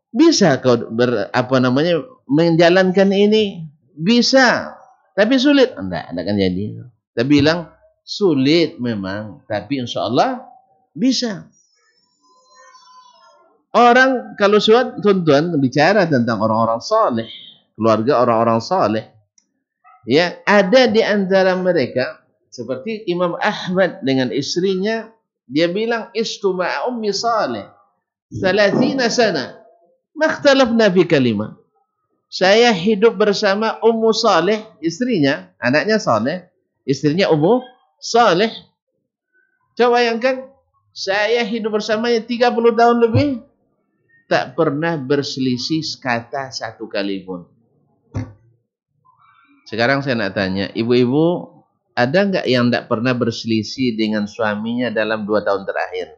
Bisa kau menjalankan ini, bisa, tapi sulit. Enggak akan jadi. Tapi bilang sulit memang, tapi insya Allah bisa. Orang kalau suat tuan-tuan bicara tentang orang-orang saleh, keluarga orang-orang saleh, ya ada di antara mereka seperti Imam Ahmad dengan istrinya, dia bilang istu ma'a ummi saleh 30 sana. Makhtalafna fi kalimah. Saya hidup bersama Ummu Saleh, istrinya, anaknya Saleh, Istrinya Ummu Saleh. Coba bayangkan, saya hidup bersamanya 30 tahun lebih, tak pernah berselisih kata satu kali pun. Sekarang saya nak tanya, ibu-ibu, ada nggak yang tak pernah berselisih dengan suaminya dalam 2 tahun terakhir?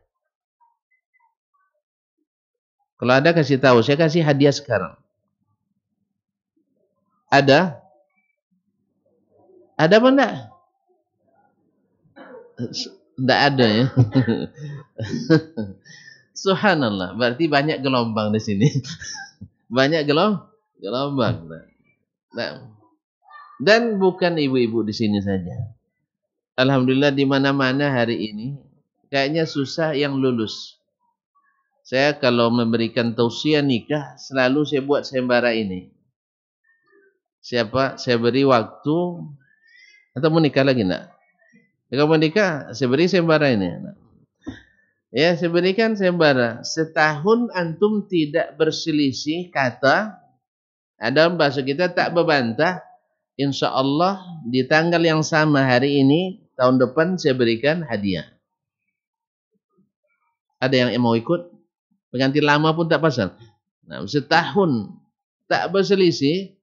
Kalau ada kasih tahu, saya kasih hadiah sekarang. Ada? Ada apa enggak? Enggak ada ya. Subhanallah, berarti banyak gelombang di sini. Banyak gelombang. Nah, dan bukan ibu-ibu di sini saja. Alhamdulillah di mana-mana hari ini kayaknya susah yang lulus. Saya kalau memberikan tausiah nikah selalu saya buat sayembara ini. Siapa saya beri waktu atau mau nikah lagi enggak? Kalau mau nikah saya beri sayembara ini. Ya, saya berikan sayembara. Setahun antum tidak berselisih kata, ada bahasa kita tak berbantah. Insya Allah di tanggal yang sama hari ini tahun depan saya berikan hadiah. Ada yang mau ikut? Pengganti lama pun tak pasal. Nah, setahun tak berselisih,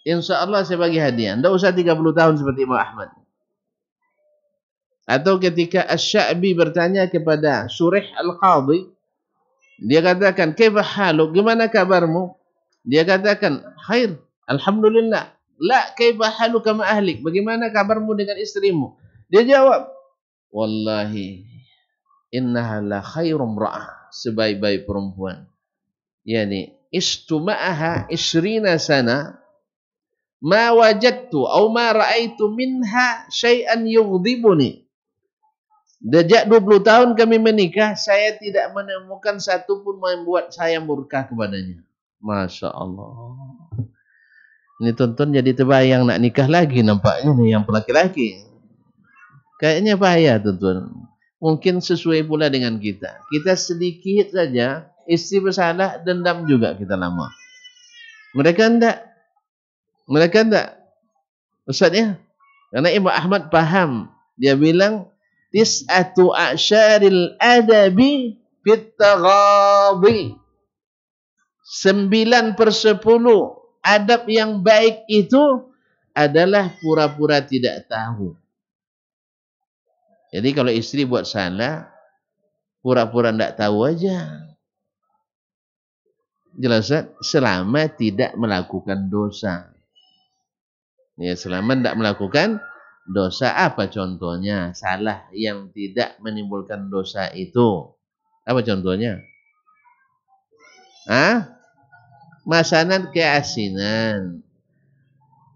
insya Allah saya bagi hadiah. Tidak usah 30 tahun seperti Imam Ahmad. Atau ketika Asy-Sya'bi bertanya kepada Surih Al-Qadhi, dia katakan, "Kaifa haluk? Gimana kabarmu?" Dia katakan, "Khair, alhamdulillah." "La, kaifa haluka ma ahlik? Bagaimana kabarmu dengan istrimu?" Dia jawab, "Wallahi innaha la khairum ra'ah." Sebaik-baik perempuan. Yani istuma'aha 20 sana ma wajadtu aw ma ra'aitu minha syai'an yughdibuni. Sejak 20 tahun kami menikah, saya tidak menemukan satu pun membuat saya murka kepadanya. Masya Allah. Ini tonton jadi terbayang nak nikah lagi nampaknya nih yang laki-laki. Kayaknya bahaya tonton. Mungkin sesuai pula dengan kita. Kita sedikit saja, istri bersalah, dendam juga kita lama. Mereka enggak. Mereka enggak. Ustaznya, karena Imam Ahmad paham. Dia bilang, tis'atu a'syaril adabi fit taghabi. 9/10 adab yang baik itu adalah pura-pura tidak tahu. Jadi kalau istri buat salah, pura-pura tidak tahu aja. Jelas, selama tidak melakukan dosa. Ya, selama tidak melakukan dosa, apa contohnya? Salah yang tidak menimbulkan dosa itu. Apa contohnya? Masanan keasinan.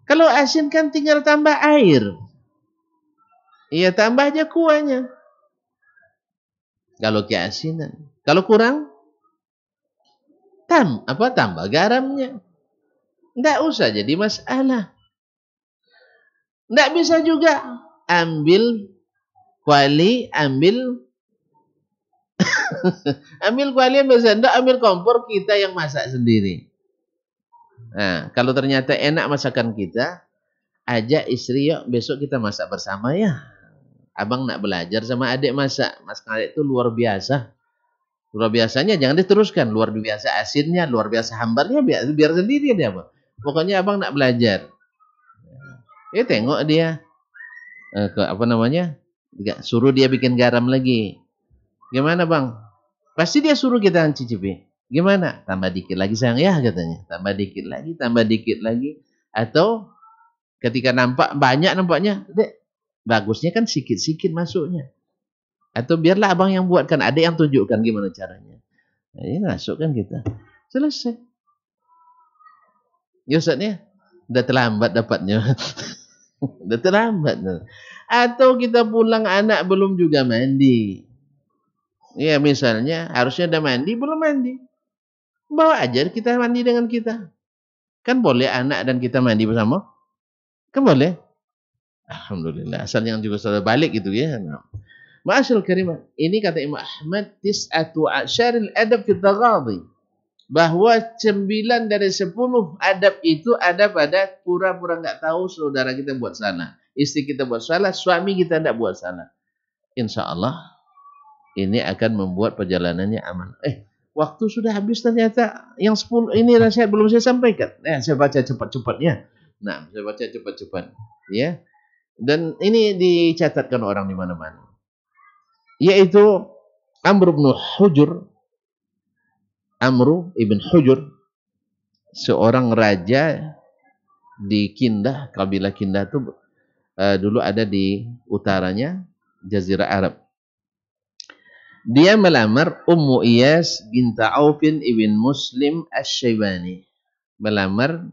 Kalau asin kan tinggal tambah air. Iya, tambah aja kuahnya. Kalau keasinan. Kalau kurang, tambah garamnya. Tidak usah jadi masalah. Tidak bisa juga ambil kuali, ambil kuali, ambil kompor, kita yang masak sendiri. Nah, kalau ternyata enak masakan kita, ajak istri, yuk besok kita masak bersama ya. Abang nak belajar sama adik masak. Masakan adik itu luar biasa. Luar biasanya jangan diteruskan. Luar biasa asinnya, luar biasa hambarnya, biar sendiri dia. Pokoknya abang nak belajar. Tengok dia. Suruh dia bikin garam lagi. Gimana bang? Pasti dia suruh kita cicipi. Gimana? Tambah dikit lagi sayang ya katanya. Tambah dikit lagi. Atau ketika nampak banyak nampaknya, dek, bagusnya kan sikit-sikit masuknya. Atau biarlah abang yang buatkan, ada yang tunjukkan gimana caranya. Nah, ini masukkan kita. Selesai. Ya Ustaznya, udah terlambat dapatnya. Udah terlambat. Atau kita pulang anak belum juga mandi. Ya misalnya harusnya udah mandi, belum mandi. Bawa aja kita mandi dengan kita. Kan boleh anak dan kita mandi bersama? Kan boleh? Alhamdulillah. Asal yang juga sudah balik gitu ya. Ma'asyil karimah. Ini kata Imam Ahmad, tis'atu a'syaril adab fit taghadhi. Bahwa 9 dari 10 adab itu ada pada pura-pura enggak tahu saudara kita buat salah. istri kita buat salah, suami kita tidak buat salah. Insya Allah ini akan membuat perjalanannya aman. Waktu sudah habis ternyata, yang 10 ini nasihat belum saya sampaikan. Saya baca cepat-cepat ya. Nah, saya baca cepat-cepat ya. Dan ini dicatatkan orang di mana-mana. Yaitu Amr ibn Hujur, seorang raja di Kindah, kabilah Kindah itu dulu ada di utaranya Jazirah Arab. Dia melamar Ummu Iyas binta Aufin ibn Muslim Asy-Syaibani. Melamar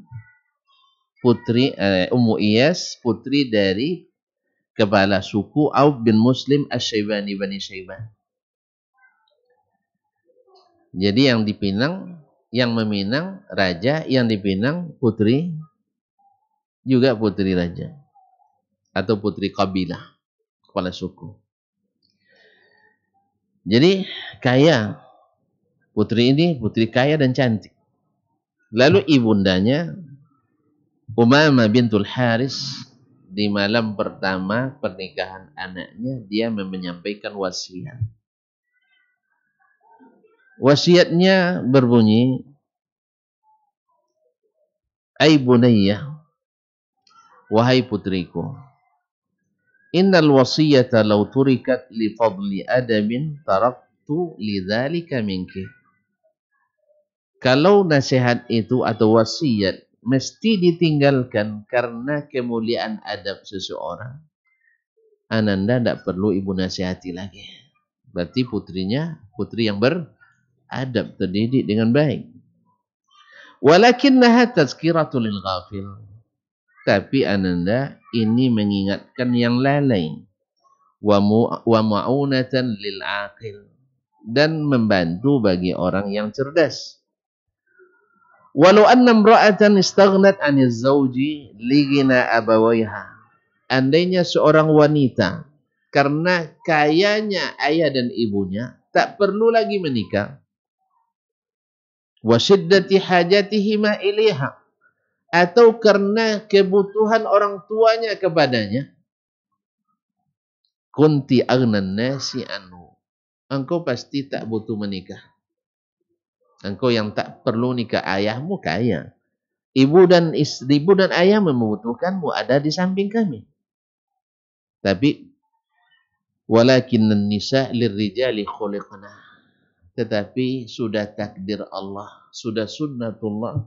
putri Ummu Iyas, putri dari kepala suku Auf bin Muslim Asy-Syaibani, Bani Syaibah. Jadi yang meminang raja, yang dipinang putri, juga putri raja atau putri kabilah, kepala suku. Jadi kaya, putri ini putri kaya dan cantik. Lalu ibundanya Umamah bintul Haris, di malam pertama pernikahan anaknya, dia menyampaikan wasiat. Wasiatnya berbunyi, "Ai bunayya, wahai putriku, innal wasiyata law turikat li fadli adabin taraktu lidzalika minki." Kalau nasihat itu atau wasiat mesti ditinggalkan karena kemuliaan adab seseorang, Ananda tidak perlu ibu nasihati lagi. Berarti putrinya putri yang beradab, terdidik dengan baik. Walakinnaha tazkiratul lil ghafil. Tapi Ananda ini mengingatkan yang lalai. Wa ma'unatan lil aqil. Dan membantu bagi orang yang cerdas. Walau anna imra'atan istaghnat 'anil zawji lighina abawaiha. Andainya seorang wanita karena kayanya ayah dan ibunya tak perlu lagi menikah. Wa shiddati hajatihima ilaiha, atau karena kebutuhan orang tuanya kepadanya. Kunti aghnan nasi anhu. Engkau pasti tak butuh menikah. Engkau yang tak perlu nikah, ayahmu kaya. Ibu dan ayah membutuhkanmu, ada di samping kami. Tapi walakinnan nisa lirrijali khuliqna. Tetapi sudah takdir Allah, sudah sunnatullah,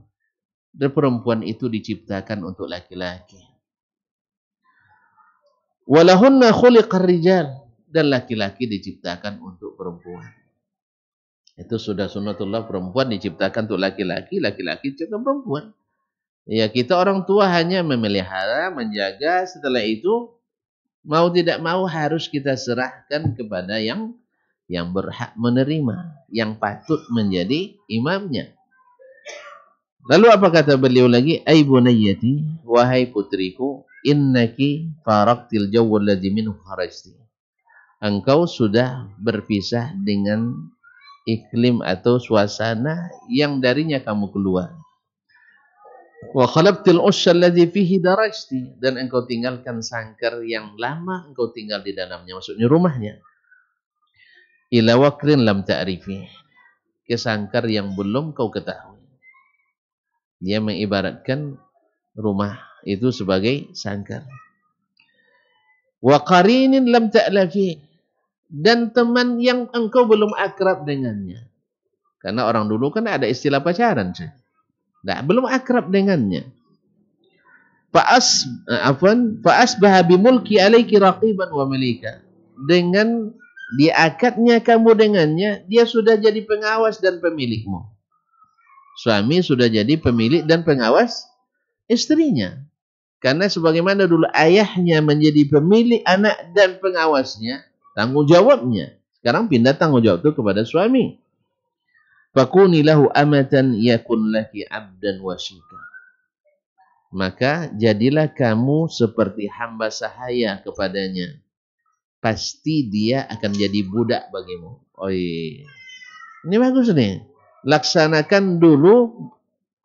dan perempuan itu diciptakan untuk laki-laki. Walahunna khuliqar rijal, dan laki-laki diciptakan untuk perempuan. Itu sudah sunnatullah, perempuan diciptakan untuk laki-laki, laki-laki diciptakan perempuan. Ya, kita orang tua hanya memelihara, menjaga, setelah itu mau tidak mau harus kita serahkan kepada yang berhak menerima, yang patut menjadi imamnya. Lalu apa kata beliau lagi? Ai bunayyati, wahai putriku, innaki faraqtil jawwal ladzi minhu kharajti. Engkau sudah berpisah dengan iklim atau suasana yang darinya kamu keluar. Wa khalaqtil usya alladzi fihi darajti, dan engkau tinggalkan sangkar yang lama engkau tinggal di dalamnya, maksudnya rumahnya. Ila waqrin lam ta'rifi, ke sangkar yang belum kau ketahui. Dia mengibaratkan rumah itu sebagai sangkar. Wa qarinin lam ta'lafi, dan teman yang engkau belum akrab dengannya. Karena orang dulu kan ada istilah pacaran, belum akrab dengannya. Fa'asbaha bimulki alaiki raqiban wa malika. Dengan diakatnya kamu dengannya, dia sudah jadi pengawas dan pemilikmu. Suami sudah jadi pemilik dan pengawas istrinya. Karena sebagaimana dulu ayahnya menjadi pemilik anak dan pengawasnya, tanggung jawabnya. Sekarang pindah tanggung jawab itu kepada suami. Fakuni lahu amatan yakun laki abdan wasyika. Maka jadilah kamu seperti hamba sahaya kepadanya. Pasti dia akan jadi budak bagimu. Ini bagus nih. Laksanakan dulu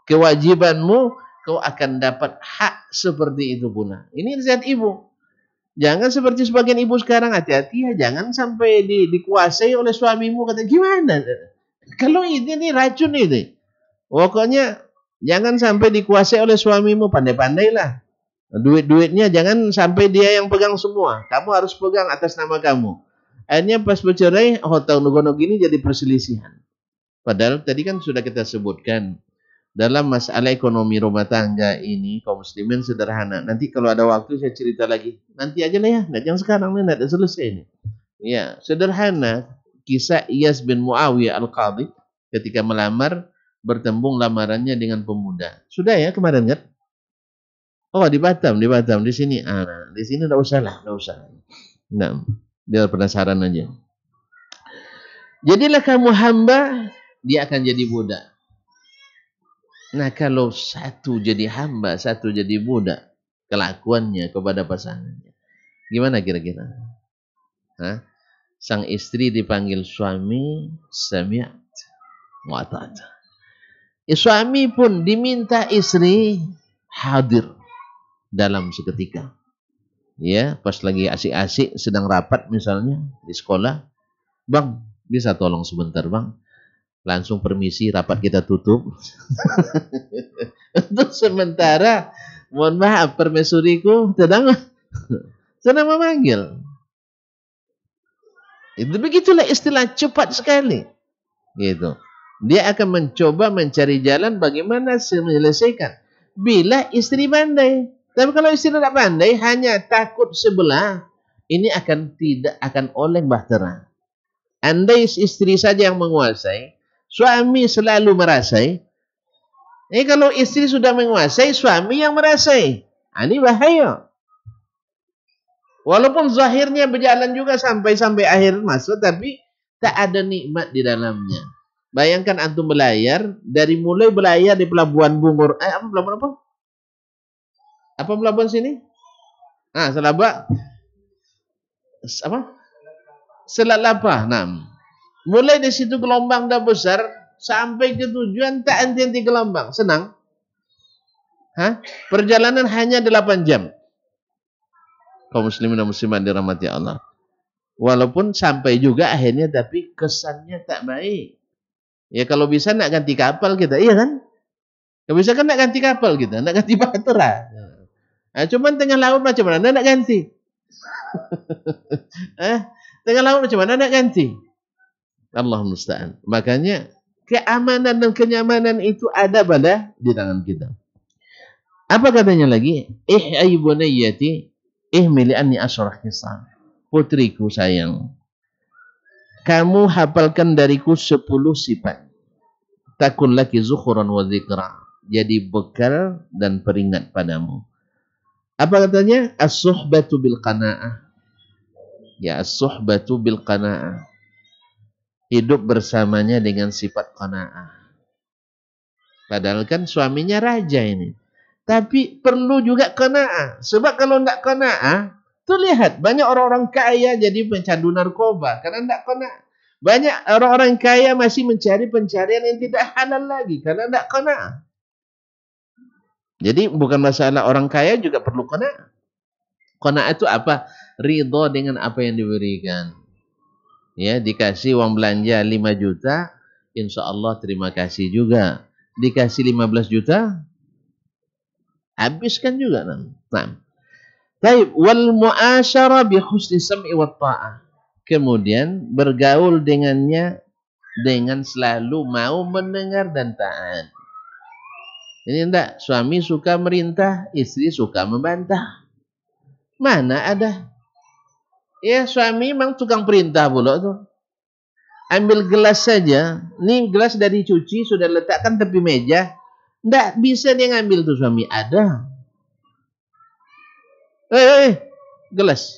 kewajibanmu, kau akan dapat hak seperti itu pula. Ini nasihat ibu. Jangan seperti sebagian ibu sekarang, hati-hati ya, jangan sampai dikuasai oleh suamimu. Kata gimana? Kalau ini racun ini. Pokoknya jangan sampai dikuasai oleh suamimu, pandai-pandailah. Duit-duitnya jangan sampai dia yang pegang semua. Kamu harus pegang atas nama kamu. Akhirnya pas bercerai, tahun gini jadi perselisihan. Padahal tadi kan sudah kita sebutkan, dalam masalah ekonomi rumah tangga ini, kaum muslimin sederhana. Nanti kalau ada waktu saya cerita lagi. Nanti aja lah ya, jangan sekarang nih, tidak selesai ini. Ya, sederhana. Kisah Iyas bin Muawiyah Al-Qadhi ketika melamar, bertembung lamarannya dengan pemuda. Sudah ya kemarin kan? Oh, di Batam, di sini. Nah, di sini enggak usah lah, enggak usah. Nah, biar penasaran aja. Jadilah kamu hamba, dia akan jadi budak. Nah, kalau satu jadi hamba, satu jadi budak, kelakuannya kepada pasangannya, gimana kira-kira? Hah? Sang istri dipanggil suami, sami'at wa ata'at. Suami pun diminta istri hadir dalam seketika. Ya, pas lagi asik-asik sedang rapat misalnya di sekolah, "Bang, bisa tolong sebentar, Bang?" Langsung permisi, rapat kita tutup. Untuk sementara, mohon maaf permaisuriku sedang memanggil. Itu begitulah istilah cepat sekali. Gitu. Dia akan mencoba mencari jalan bagaimana menyelesaikan. Bila istri pandai. Tapi kalau istri tidak pandai, hanya takut sebelah, ini tidak akan oleng bahtera. Andai istri saja yang menguasai, suami selalu merasai. Kalau istri sudah menguasai, suami yang merasai. Ini bahaya. Walaupun zahirnya berjalan juga sampai akhir masa, tapi tak ada nikmat di dalamnya. Bayangkan antum belayar, dari mulai belayar di pelabuhan Bungur. Pelabuhan apa? Apa pelabuhan sini? Selabak. Apa? Selat Lapah. Nah, mulai di situ gelombang dah besar, sampai ke tujuan tak henti-henti gelombang. Senang? Perjalanan hanya 8 jam. Kaum muslimin dan muslimat dirahmati Allah. Walaupun sampai juga akhirnya, tapi kesannya tak baik. Ya kalau bisa nak ganti kapal kita, iya kan? Kalau bisa kan nak ganti kapal kita, nak ganti bahtera. Cuman tengah laut macam mana nak ganti? Tengah laut macam mana nak ganti? Allah musta'an. Makanya keamanan dan kenyamanan itu ada pada di tangan kita. Apa katanya lagi? Ay bunayyati ihmili anni asyrah kisah. Putriku sayang, kamu hafalkan dariku 10 sifat. Takun laki zukhuran wa dzikra. Jadi bekal dan peringat padamu. Apa katanya? As-suhbatu bil qanaah. Ya, as-suhbatu bil qanaah. Hidup bersamanya dengan sifat qanaah. Padahal kan suaminya raja ini. Tapi perlu juga qanaah. Sebab kalau enggak qanaah, tuh lihat banyak orang-orang kaya jadi pencandu narkoba karena enggak qanaah. Banyak orang-orang kaya masih mencari pencarian yang tidak halal lagi karena enggak qanaah. Jadi bukan masalah orang kaya juga perlu qanaah. Qanaah itu apa? Ridho dengan apa yang diberikan. Ya, dikasih uang belanja 5 juta, insya Allah terima kasih juga. Dikasih 15 juta, habiskan juga. Nah. Baik, wal mu'asyara bi husni sam'i wa ta'ah. Kemudian bergaul dengannya dengan selalu mau mendengar dan taat. Ini enggak, suami suka merintah, istri suka membantah. Mana ada? Ya, suami memang tukang perintah pula tuh. Ambil gelas saja, ini gelas dari cuci sudah letakkan tepi meja. Enggak bisa dia ngambil tuh suami, ada. Gelas.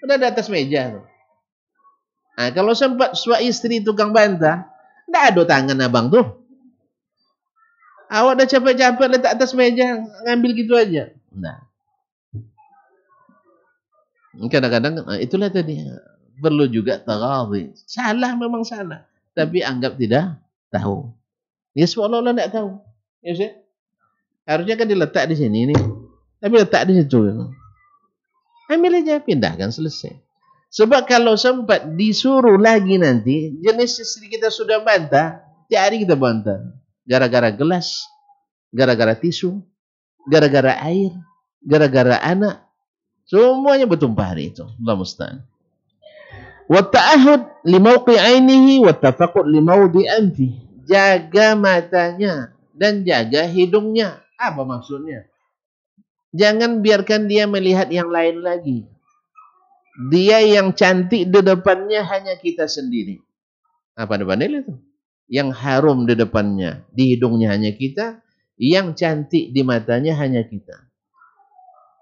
Udah di atas meja tuh. Nah, kalau sempat suami istri tukang bantah, enggak ada tangan abang tuh. Awak dah capek-capek letak atas meja, ngambil gitu aja. Nah. Kadang-kadang itulah tadi. Perlu juga taghadhi. Salah memang salah. Tapi anggap tidak tahu. Ya seolah-olah tidak tahu. Ya sih? Harusnya kan diletak di sini nih. Tapi letak di situ. Ambil aja, pindahkan, selesai. Sebab kalau sempat disuruh lagi nanti, jenis istri kita sudah bantah, tiap hari kita bantah. Gara-gara gelas, gara-gara tisu, gara-gara air, gara-gara anak. Semuanya bertumpah hari itu. Allah musta'an. Wa ta'ahud li mawqi 'ainihi wa tafaqud li mawdi anfi. Jaga matanya dan jaga hidungnya. Apa maksudnya? Jangan biarkan dia melihat yang lain lagi. Dia yang cantik di depannya hanya kita sendiri. Apa depannya itu? Yang harum di depannya, di hidungnya hanya kita, yang cantik di matanya hanya kita.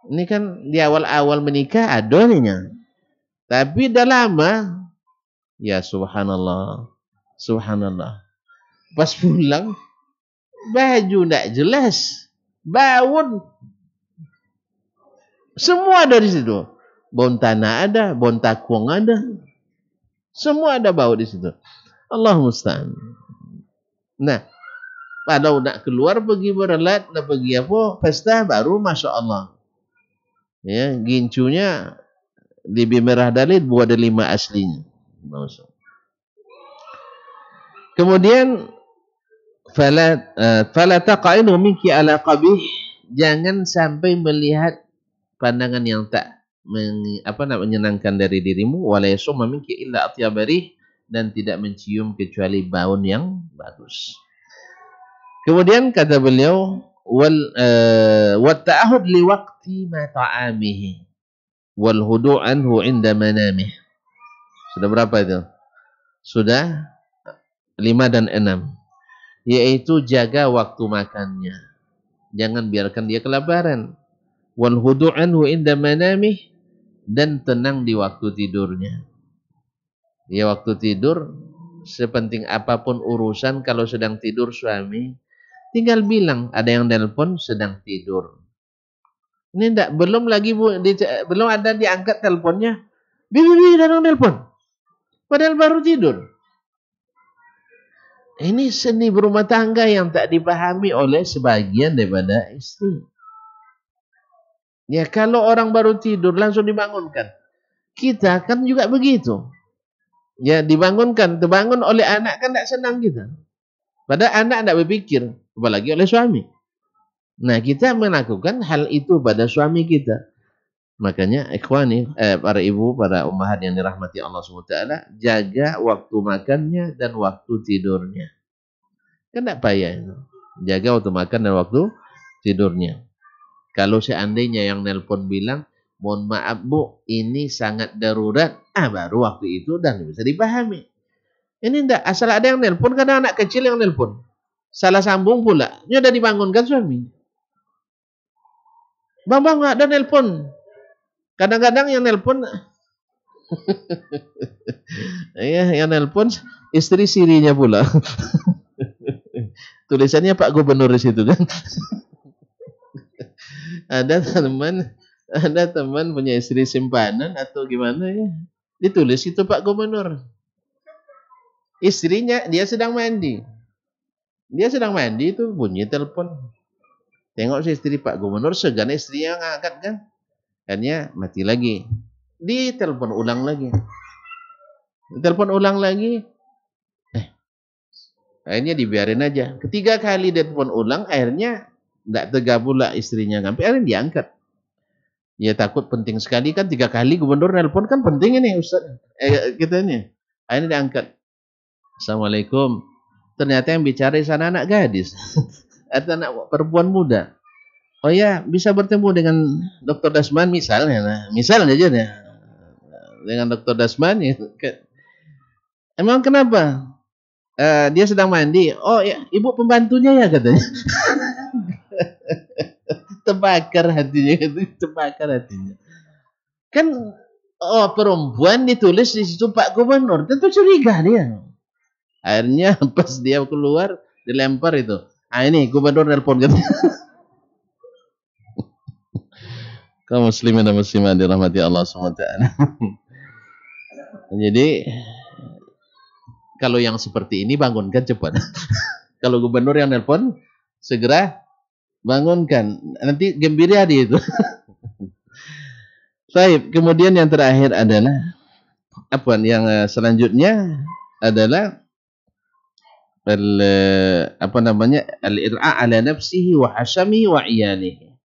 Ini kan di awal-awal menikah adonnya. Tapi dah lama, ya subhanallah, subhanallah. Pas pulang, baju tak jelas, bau, semua dari situ. Bau tanah ada, bau takwang ada, semua ada bau di situ. Allah musta'an. Nah, kalau nak keluar pergi berlat, nak pergi apa, pesta baru masya Allah. Ya, gincunya di merah dalid buat ada 5 aslinya. Kemudian fala taqa'inu minki ala qabih, jangan sampai melihat pandangan yang tak menyenangkan dari dirimu, wala yasumma minki illa atyabarih, dan tidak mencium kecuali bau yang bagus. Kemudian kata beliau wa ta'ahud li waqti ma ta'amihi wal hudu' anhu 'inda manamih. Sudah berapa itu? Sudah 5 dan 6. Yaitu jaga waktu makannya. Jangan biarkan dia kelaparan. Wal hudu' anhu 'inda manamih, dan tenang di waktu tidurnya. Ya, waktu tidur sepenting apapun urusan, kalau sedang tidur suami, tinggal bilang ada yang telepon sedang tidur. Ini enggak, belum lagi belum ada diangkat teleponnya. Bibi ada yang telepon. Padahal baru tidur. Ini seni berumah tangga yang tak dipahami oleh sebagian daripada istri. Ya, kalau orang baru tidur langsung dibangunkan. Kita kan juga begitu. Ya, dibangunkan, terbangun oleh anak kan tak senang kita. Padahal anak tak berpikir, apalagi oleh suami. Nah, kita melakukan hal itu pada suami kita. Makanya ikhwani, para ibu, para ummahat yang dirahmati Allah SWT, jaga waktu makannya dan waktu tidurnya. Kan tak payah itu. Jaga waktu makan dan waktu tidurnya. Kalau seandainya yang nelpon bilang, mohon maaf bu, ini sangat darurat, baru waktu itu dan bisa dipahami. Ini enggak, asal ada yang nelpon, kadang anak kecil yang nelpon. Salah sambung pula, ini udah dibangunkan suami. Bang, ada nelpon. Kadang-kadang yang nelpon, ya, yang nelpon istri sirinya pula. Tulisannya Pak Gubernur di situ kan. Ada teman punya istri simpanan atau gimana ya, ditulis itu Pak Gubernur. Istrinya dia sedang mandi. Dia sedang mandi itu bunyi telepon. Tengok si istri Pak Gubernur, segan istrinya ngangkat kan. Akhirnya mati lagi. Ditelepon ulang lagi. Akhirnya dibiarin aja. 3 kali dia telepon ulang, akhirnya tidak tega pula istrinya, sampai akhirnya diangkat. Ya takut penting sekali kan, 3 kali gubernur nelpon kan penting ini Ustaz. Kita ini. Akhirnya diangkat. Assalamualaikum. Ternyata yang bicara di sana anak gadis atau anak perempuan muda. Oh ya, bisa bertemu dengan Dr. Dasman misalnya. Misalnya aja ya. Dengan Dr. Dasman ya. Emang kenapa? Dia sedang mandi. Oh ya, ibu pembantunya ya katanya. Terbakar hatinya, kan. Perempuan ditulis di situ Pak Gubernur, tentu curiga dia. Akhirnya pas dia keluar dilempar itu. Ini gubernur nelpon katanya. Kaum muslimin dan muslimat dirahmati Allah SWT. Jadi kalau yang seperti ini bangunkan cepat. Kalau gubernur yang nelpon, segera bangunkan. Nanti gembira dia itu. Baik, kemudian yang terakhir adalah apa yang selanjutnya adalah apa namanya al-ir'a ala nafsihi wa hashamihi wa iyalihi.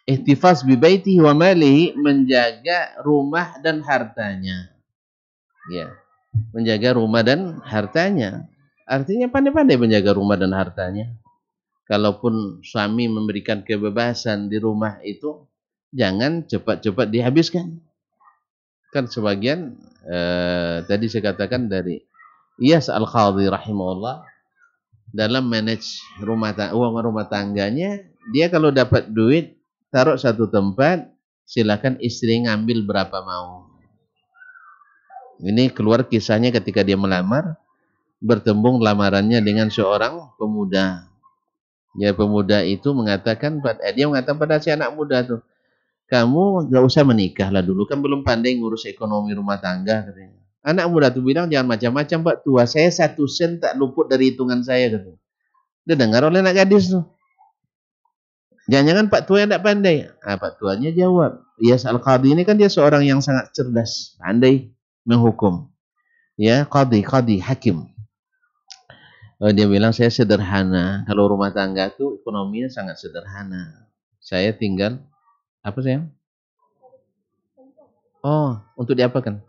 Ihtifaz bi baitihi wa malihi, menjaga rumah dan hartanya. Ya, menjaga rumah dan hartanya. Artinya pandai-pandai menjaga rumah dan hartanya. Kalaupun suami memberikan kebebasan di rumah itu, jangan cepat-cepat dihabiskan. Kan sebagian tadi saya katakan dari Iyas Al-Qadhi rahimahullah, dalam manage uang rumah tangganya, dia kalau dapat duit taruh satu tempat, silakan istri ngambil berapa mau. Ini keluar kisahnya ketika dia melamar, bertembung lamarannya dengan seorang pemuda. Ya, pemuda itu mengatakan, dia mengatakan pada si anak muda tuh, kamu gak usah menikah lah dulu, kan belum pandai ngurus ekonomi rumah tangga, katanya. Anak muda tuh bilang, jangan macam-macam Pak tua, saya 1 sen tak luput dari hitungan saya, katanya. Dia dengar oleh anak gadis tuh. Jangan-jangan Pak Tua yang tak pandai. Pak Tuanya jawab, Iyas Al-Qadhi ini kan dia seorang yang sangat cerdas, pandai menghukum. Ya, qadhi, hakim. Dia bilang, saya sederhana. Kalau rumah tangga tuh ekonominya sangat sederhana. Saya tinggal, apa sayang? Oh, untuk diapakan?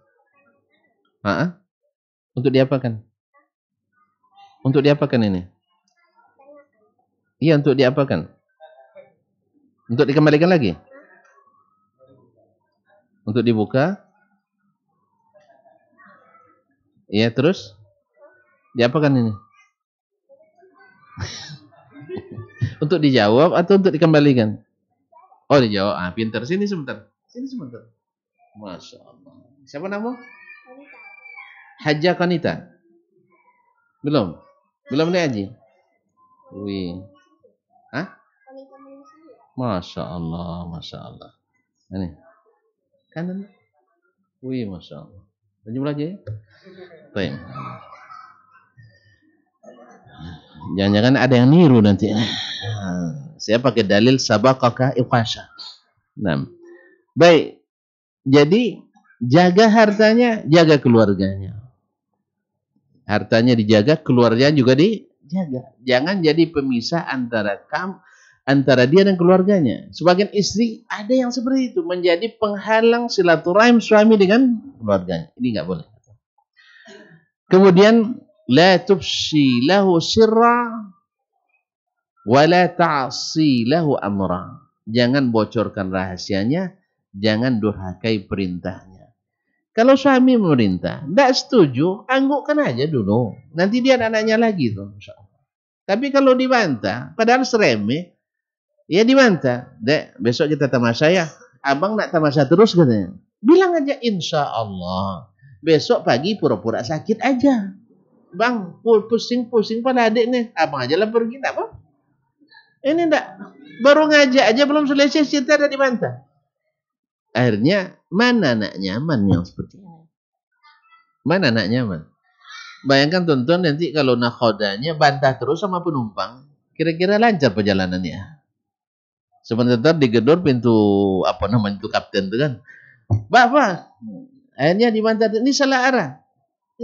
Untuk diapakan? Untuk diapakan ini? Iya, untuk diapakan? Untuk dikembalikan lagi? Untuk dibuka? Iya, terus? Diapakan ini? Untuk dijawab atau untuk dikembalikan? Oh, dijawab. Pintar. Sini sebentar. Masya Allah. Siapa nama? Hajjah Kanita. Belum? Belum nih Haji? Wih. Masya Allah. Ini. Kanan. Wih, Masya Allah. Lanjut lagi ya? Baik. Jangan-jangan ada yang niru nanti. Saya pakai dalil sabaqaka iqasha. Nah. Baik. Jadi jaga hartanya, jaga keluarganya. Hartanya dijaga, keluarganya juga dijaga. Jangan jadi pemisah antara dia dan keluarganya. Sebagian istri ada yang seperti itu, menjadi penghalang silaturahim suami dengan keluarganya. Ini enggak boleh. Kemudian la tufshi lahu sirra wa la ta'si lahu amra. Jangan bocorkan rahasianya, jangan durhakai perintahnya. Kalau suami memerintah, tidak setuju, anggukkan aja dulu. Nanti dia anaknya lagi tuh. Tapi kalau dibantah, padahal seremeh, ya dibantah. Dek, besok kita tamasya ya. Abang nak tamasya terus katanya. Bilang aja insya Allah. Besok pagi pura-pura sakit aja. Bang, pusing-pusing pada adik nih. Abang aja lah pergi, tak apa. Ini enggak. Baru ngajak aja belum selesai cerita ada dibantah. Akhirnya mana nak nyaman yang seperti ini? Mana nak nyaman? Bayangkan tonton nanti kalau nakhodanya bantah terus sama penumpang, kira-kira lancar perjalanannya. Sebentar digedor pintu apa namanya itu kapten itu kan. Bapak, akhirnya dibantah ini salah arah.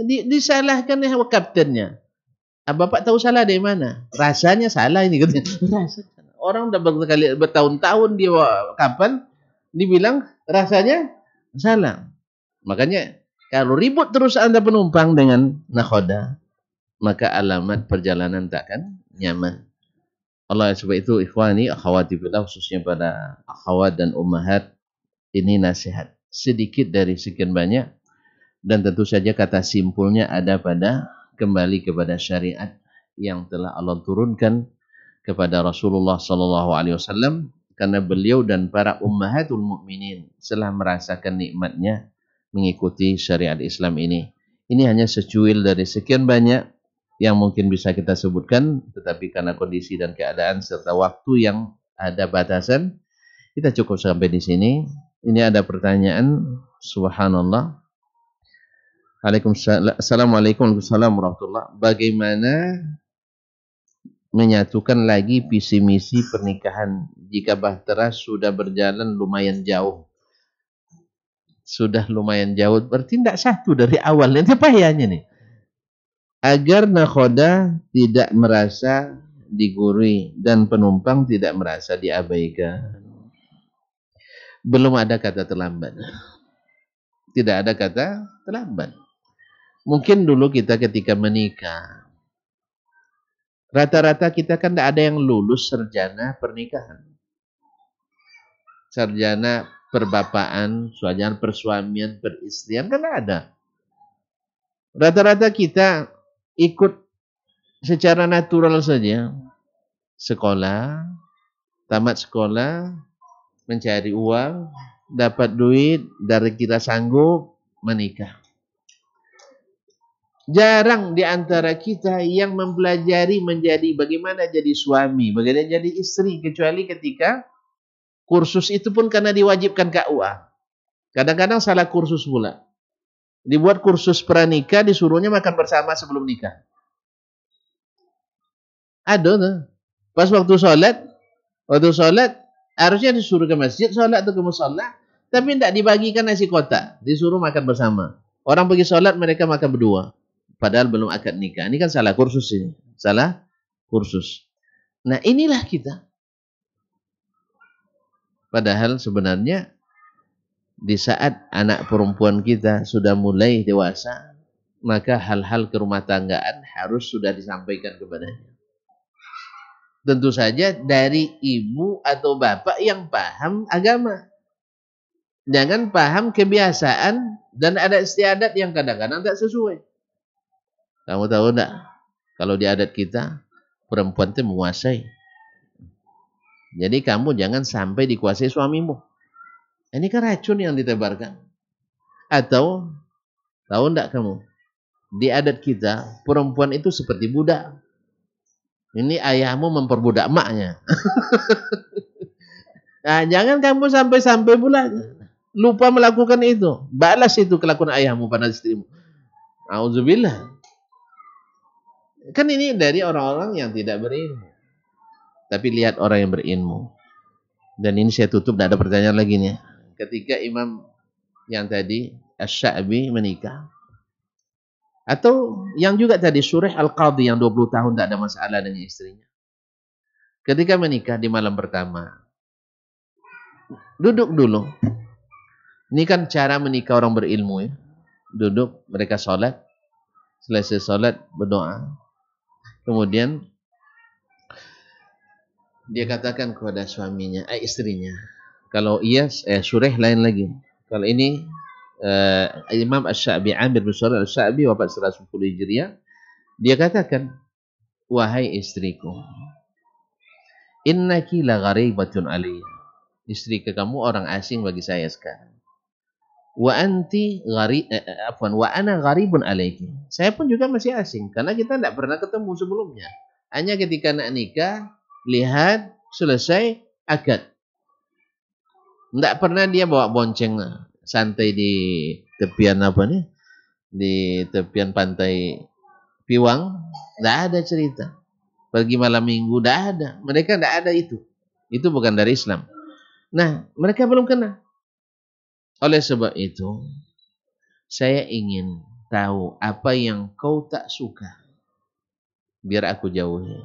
Disalahkan ya kaptennya. Bapak tahu salah dari mana? Rasanya salah ini katanya. Orang udah bertahun-tahun dia kapal dibilang rasanya salah. Makanya kalau ribut terus Anda penumpang dengan nakhoda, maka alamat perjalanan takkan nyaman. Allah sebab itu ikhwani akhwati billah, khususnya pada akhwat dan ummahat, ini nasihat sedikit dari sekian banyak, dan tentu saja kata simpulnya ada pada kembali kepada syariat yang telah Allah turunkan kepada Rasulullah sallallahu alaihi wasallam, karena beliau dan para ummahatul mukminin telah merasakan nikmatnya mengikuti syariat Islam ini. Ini hanya secuil dari sekian banyak yang mungkin bisa kita sebutkan, tetapi karena kondisi dan keadaan serta waktu yang ada batasan, kita cukup sampai di sini. Ini ada pertanyaan, subhanallah. Assalamualaikum warahmatullahi wabarakatuh. Bagaimana menyatukan lagi visi misi pernikahan jika bahtera sudah berjalan lumayan jauh? sudah lumayan jauh, berarti tidak satu dari awal. Nanti payahnya nih. Agar nakhoda tidak merasa digurui dan penumpang tidak merasa diabaikan. Belum ada kata terlambat. Tidak ada kata terlambat. Mungkin dulu kita ketika menikah, rata-rata kita kan tidak ada yang lulus sarjana pernikahan. Sarjana perbapaan, sarjana persuamian, peristrian kan tidak ada. Rata-rata kita ikut secara natural saja. Sekolah, tamat sekolah, mencari uang, dapat duit, dari kita sanggup, menikah. Jarang di antara kita yang mempelajari menjadi bagaimana jadi suami, bagaimana jadi istri, kecuali ketika kursus itu pun karena diwajibkan KUA. Kadang-kadang salah kursus pula. Dibuat kursus pranikah, disuruhnya makan bersama sebelum nikah. Ada tuh. Pas waktu sholat, harusnya disuruh ke masjid, sholat atau ke musholla, tapi tidak dibagikan nasi kotak, disuruh makan bersama. Orang pergi sholat, mereka makan berdua. Padahal belum akad nikah. Ini kan salah kursus ini. Salah kursus. Nah inilah kita. Padahal sebenarnya di saat anak perempuan kita sudah mulai dewasa, maka hal-hal kerumah tanggaan harus sudah disampaikan kepadanya. Tentu saja dari ibu atau bapak yang paham agama. Jangan paham kebiasaan dan adat istiadat yang kadang-kadang tak sesuai. Kamu tahu enggak? Kalau di adat kita, perempuan itu menguasai. Jadi kamu jangan sampai dikuasai suamimu. Ini kan racun yang ditebarkan. Atau, tahu enggak kamu? Di adat kita, perempuan itu seperti budak. Ini ayahmu memperbudak emaknya. Nah, jangan kamu sampai-sampai pula lupa melakukan itu. Balas itu kelakuan ayahmu pada istrimu. Auzubillah. Kan ini dari orang-orang yang tidak berilmu. Tapi lihat orang yang berilmu. Dan ini saya tutup, tidak ada pertanyaan lagi nih. Ketika imam yang tadi, Asy-Sya'bi menikah. Atau yang juga tadi, Surih Al-Qadhi yang 20 tahun tidak ada masalah dengan istrinya. Ketika menikah di malam pertama. Duduk dulu. Ini kan cara menikah orang berilmu ya. Duduk, mereka sholat. Selesai sholat, berdoa. Kemudian dia katakan kepada suaminya, istrinya. Kalau iya, surah lain lagi. Kalau ini Imam Asy-Sya'bi, Amir bin Shu'aib Asy-Sya'bi, wafat 110 Hijriah. Dia katakan, wahai istriku, innaki la gharibatun alayya. Istri kamu orang asing bagi saya sekarang. Wa anti wa ana gharibun alayki. Saya pun juga masih asing karena kita tidak pernah ketemu sebelumnya. Hanya ketika nak nikah, lihat, selesai, akad. Tidak pernah dia bawa bonceng santai di tepian apa nih? Di tepian pantai Piwang, tidak ada cerita. Pergi malam minggu, tidak ada. Mereka tidak ada itu. Itu bukan dari Islam. Nah, mereka belum kenal. Oleh sebab itu, saya ingin tahu apa yang kau tak suka. Biar aku jauhi.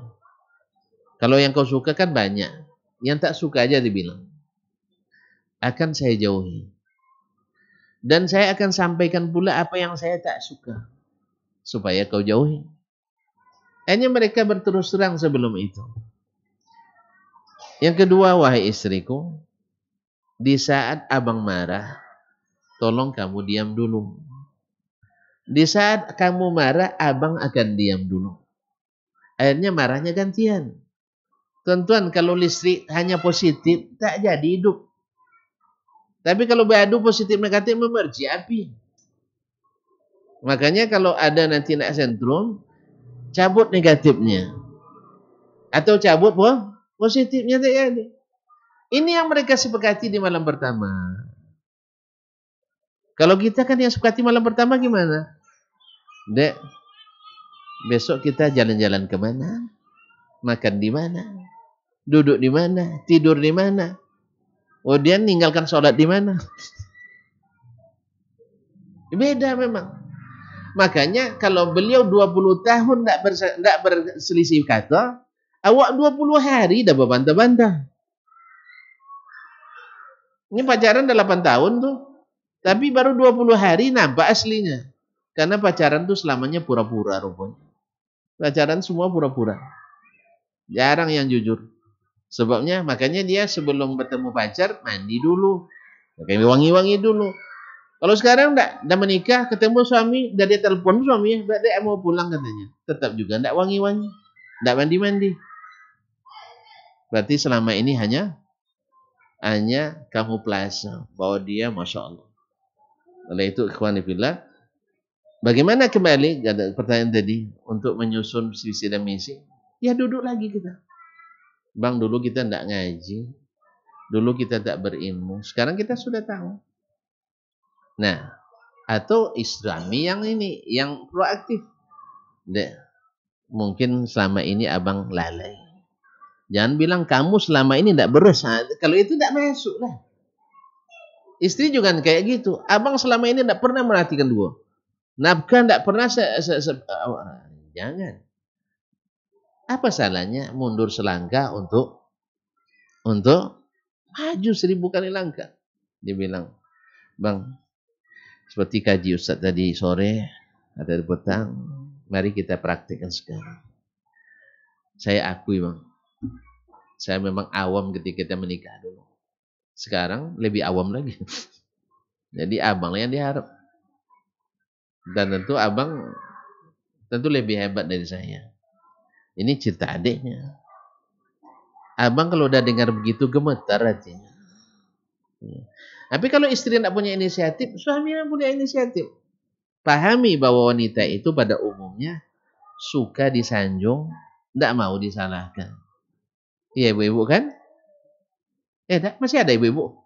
Kalau yang kau suka kan banyak. Yang tak suka aja dibilang. Akan saya jauhi. Dan saya akan sampaikan pula apa yang saya tak suka. Supaya kau jauhi. Hanya mereka berterus terang sebelum itu. Yang kedua, wahai istriku. Di saat abang marah, tolong kamu diam dulu. Di saat kamu marah, abang akan diam dulu. Akhirnya marahnya gantian. Tuan-tuan, kalau listrik hanya positif, tak jadi hidup. Tapi kalau beradu positif negatif, memerci api. Makanya kalau ada nanti nak sentrum, cabut negatifnya. Atau cabut positifnya tak jadi. Ini yang mereka sepakati di malam pertama. Kalau kita kan yang sepakati malam pertama gimana? Dek, besok kita jalan-jalan kemana? Makan di mana? Duduk di mana? Tidur di mana? Oh, dia meninggalkan sholat di mana? Beda memang. Makanya kalau beliau 20 tahun tidak berselisih kata, awak 20 hari dah berbantah-bantah. Ini pacaran 8 tahun tuh. Tapi baru 20 hari nampak aslinya. Karena pacaran tuh selamanya pura-pura rupanya. Pacaran semua pura-pura. Jarang yang jujur. Sebabnya makanya dia sebelum bertemu pacar mandi dulu. Pakai wangi-wangi dulu. Kalau sekarang enggak menikah, ketemu suami, dah dia telepon suami, dia mau pulang katanya. Tetap juga enggak wangi-wangi. Enggak mandi-mandi. Berarti selama ini hanya kamuflase bahwa dia Masya Allah. Oleh itu ikhwan fillah, bagaimana kembali ada pertanyaan tadi untuk menyusun visi dan misi? Ya duduk lagi kita. Bang, dulu kita enggak ngaji. Dulu kita tak berilmu. Sekarang kita sudah tahu. Nah, atau islami yang ini, yang proaktif. Mungkin selama ini abang lalai. Jangan bilang kamu selama ini tidak berusaha. Kalau itu tidak masuk lah. Istri juga kayak gitu. Abang selama ini tidak pernah merhatikan dua. Nafkah tidak pernah jangan. Apa salahnya mundur selangkah untuk maju 1000 kali langkah. Dia bilang, bang, seperti kaji Ustaz tadi sore atau petang, mari kita praktikkan sekarang. Saya akui bang, saya memang awam ketika kita menikah dulu. Sekarang lebih awam lagi. Jadi abang yang diharap. Dan tentu abang lebih hebat dari saya. Ini cerita adiknya. Abang kalau udah dengar begitu gemetar hatinya. Tapi kalau istri tidak punya inisiatif, suami yang punya inisiatif. Pahami bahwa wanita itu pada umumnya suka disanjung, tidak mau disalahkan. Iya ibu-ibu kan? Masih ada ibu-ibu?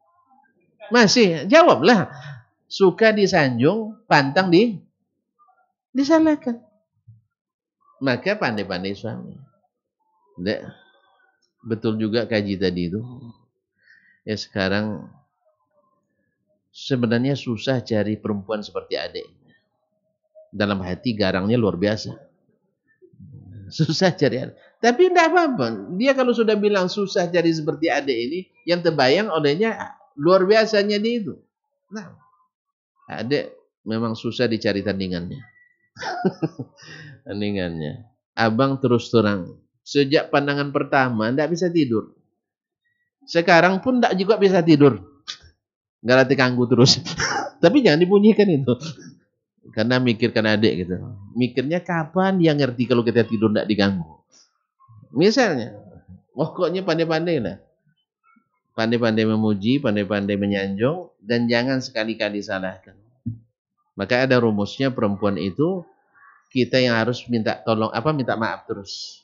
Masih, jawablah. Suka disanjung, pantang disalahkan. Maka pandai-pandai suami. Betul juga kaji tadi itu. Ya sekarang sebenarnya susah cari perempuan seperti adik. Dalam hati garangnya luar biasa. Susah cari adik. Tapi tidak apa-apa. Dia kalau sudah bilang susah cari seperti adik ini, yang terbayang olehnya luar biasanya dia itu. Nah, adik memang susah dicari tandingannya. Tandingannya. Abang terus terang. Sejak pandangan pertama tidak bisa tidur. Sekarang pun tidak juga bisa tidur. Nggak latih kanggu terus. Tapi jangan dibunyikan itu. Karena mikirkan adik gitu. Mikirnya kapan dia ngerti kalau kita tidur tidak diganggu. Misalnya. Pokoknya pandai-pandai lah. Pandai-pandai memuji, pandai-pandai menyanjung. Dan jangan sekali-kali salahkan. Maka ada rumusnya perempuan itu. Kita yang harus minta maaf terus.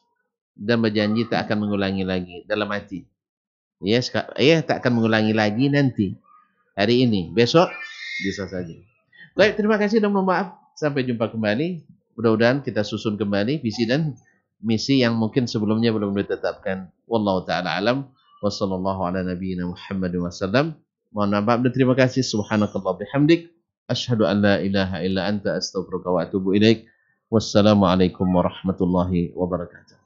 Dan berjanji tak akan mengulangi lagi dalam hati. Ya tak akan mengulangi lagi nanti. Hari ini, besok bisa saja. Baik, terima kasih dan mohon maaf. Sampai jumpa kembali. Mudah-mudahan kita susun kembali visi dan misi yang mungkin sebelumnya belum ditetapkan. Wallahu taala alam. Wassallallahu ala nabiyyina Muhammad wasallam. Mohon maaf dan terima kasih. Subhanakallah bihamdik. Asyhadu an la ilaha illa anta astaghfiruka wa atubu ilaik. Wassalamualaikum warahmatullahi wabarakatuh.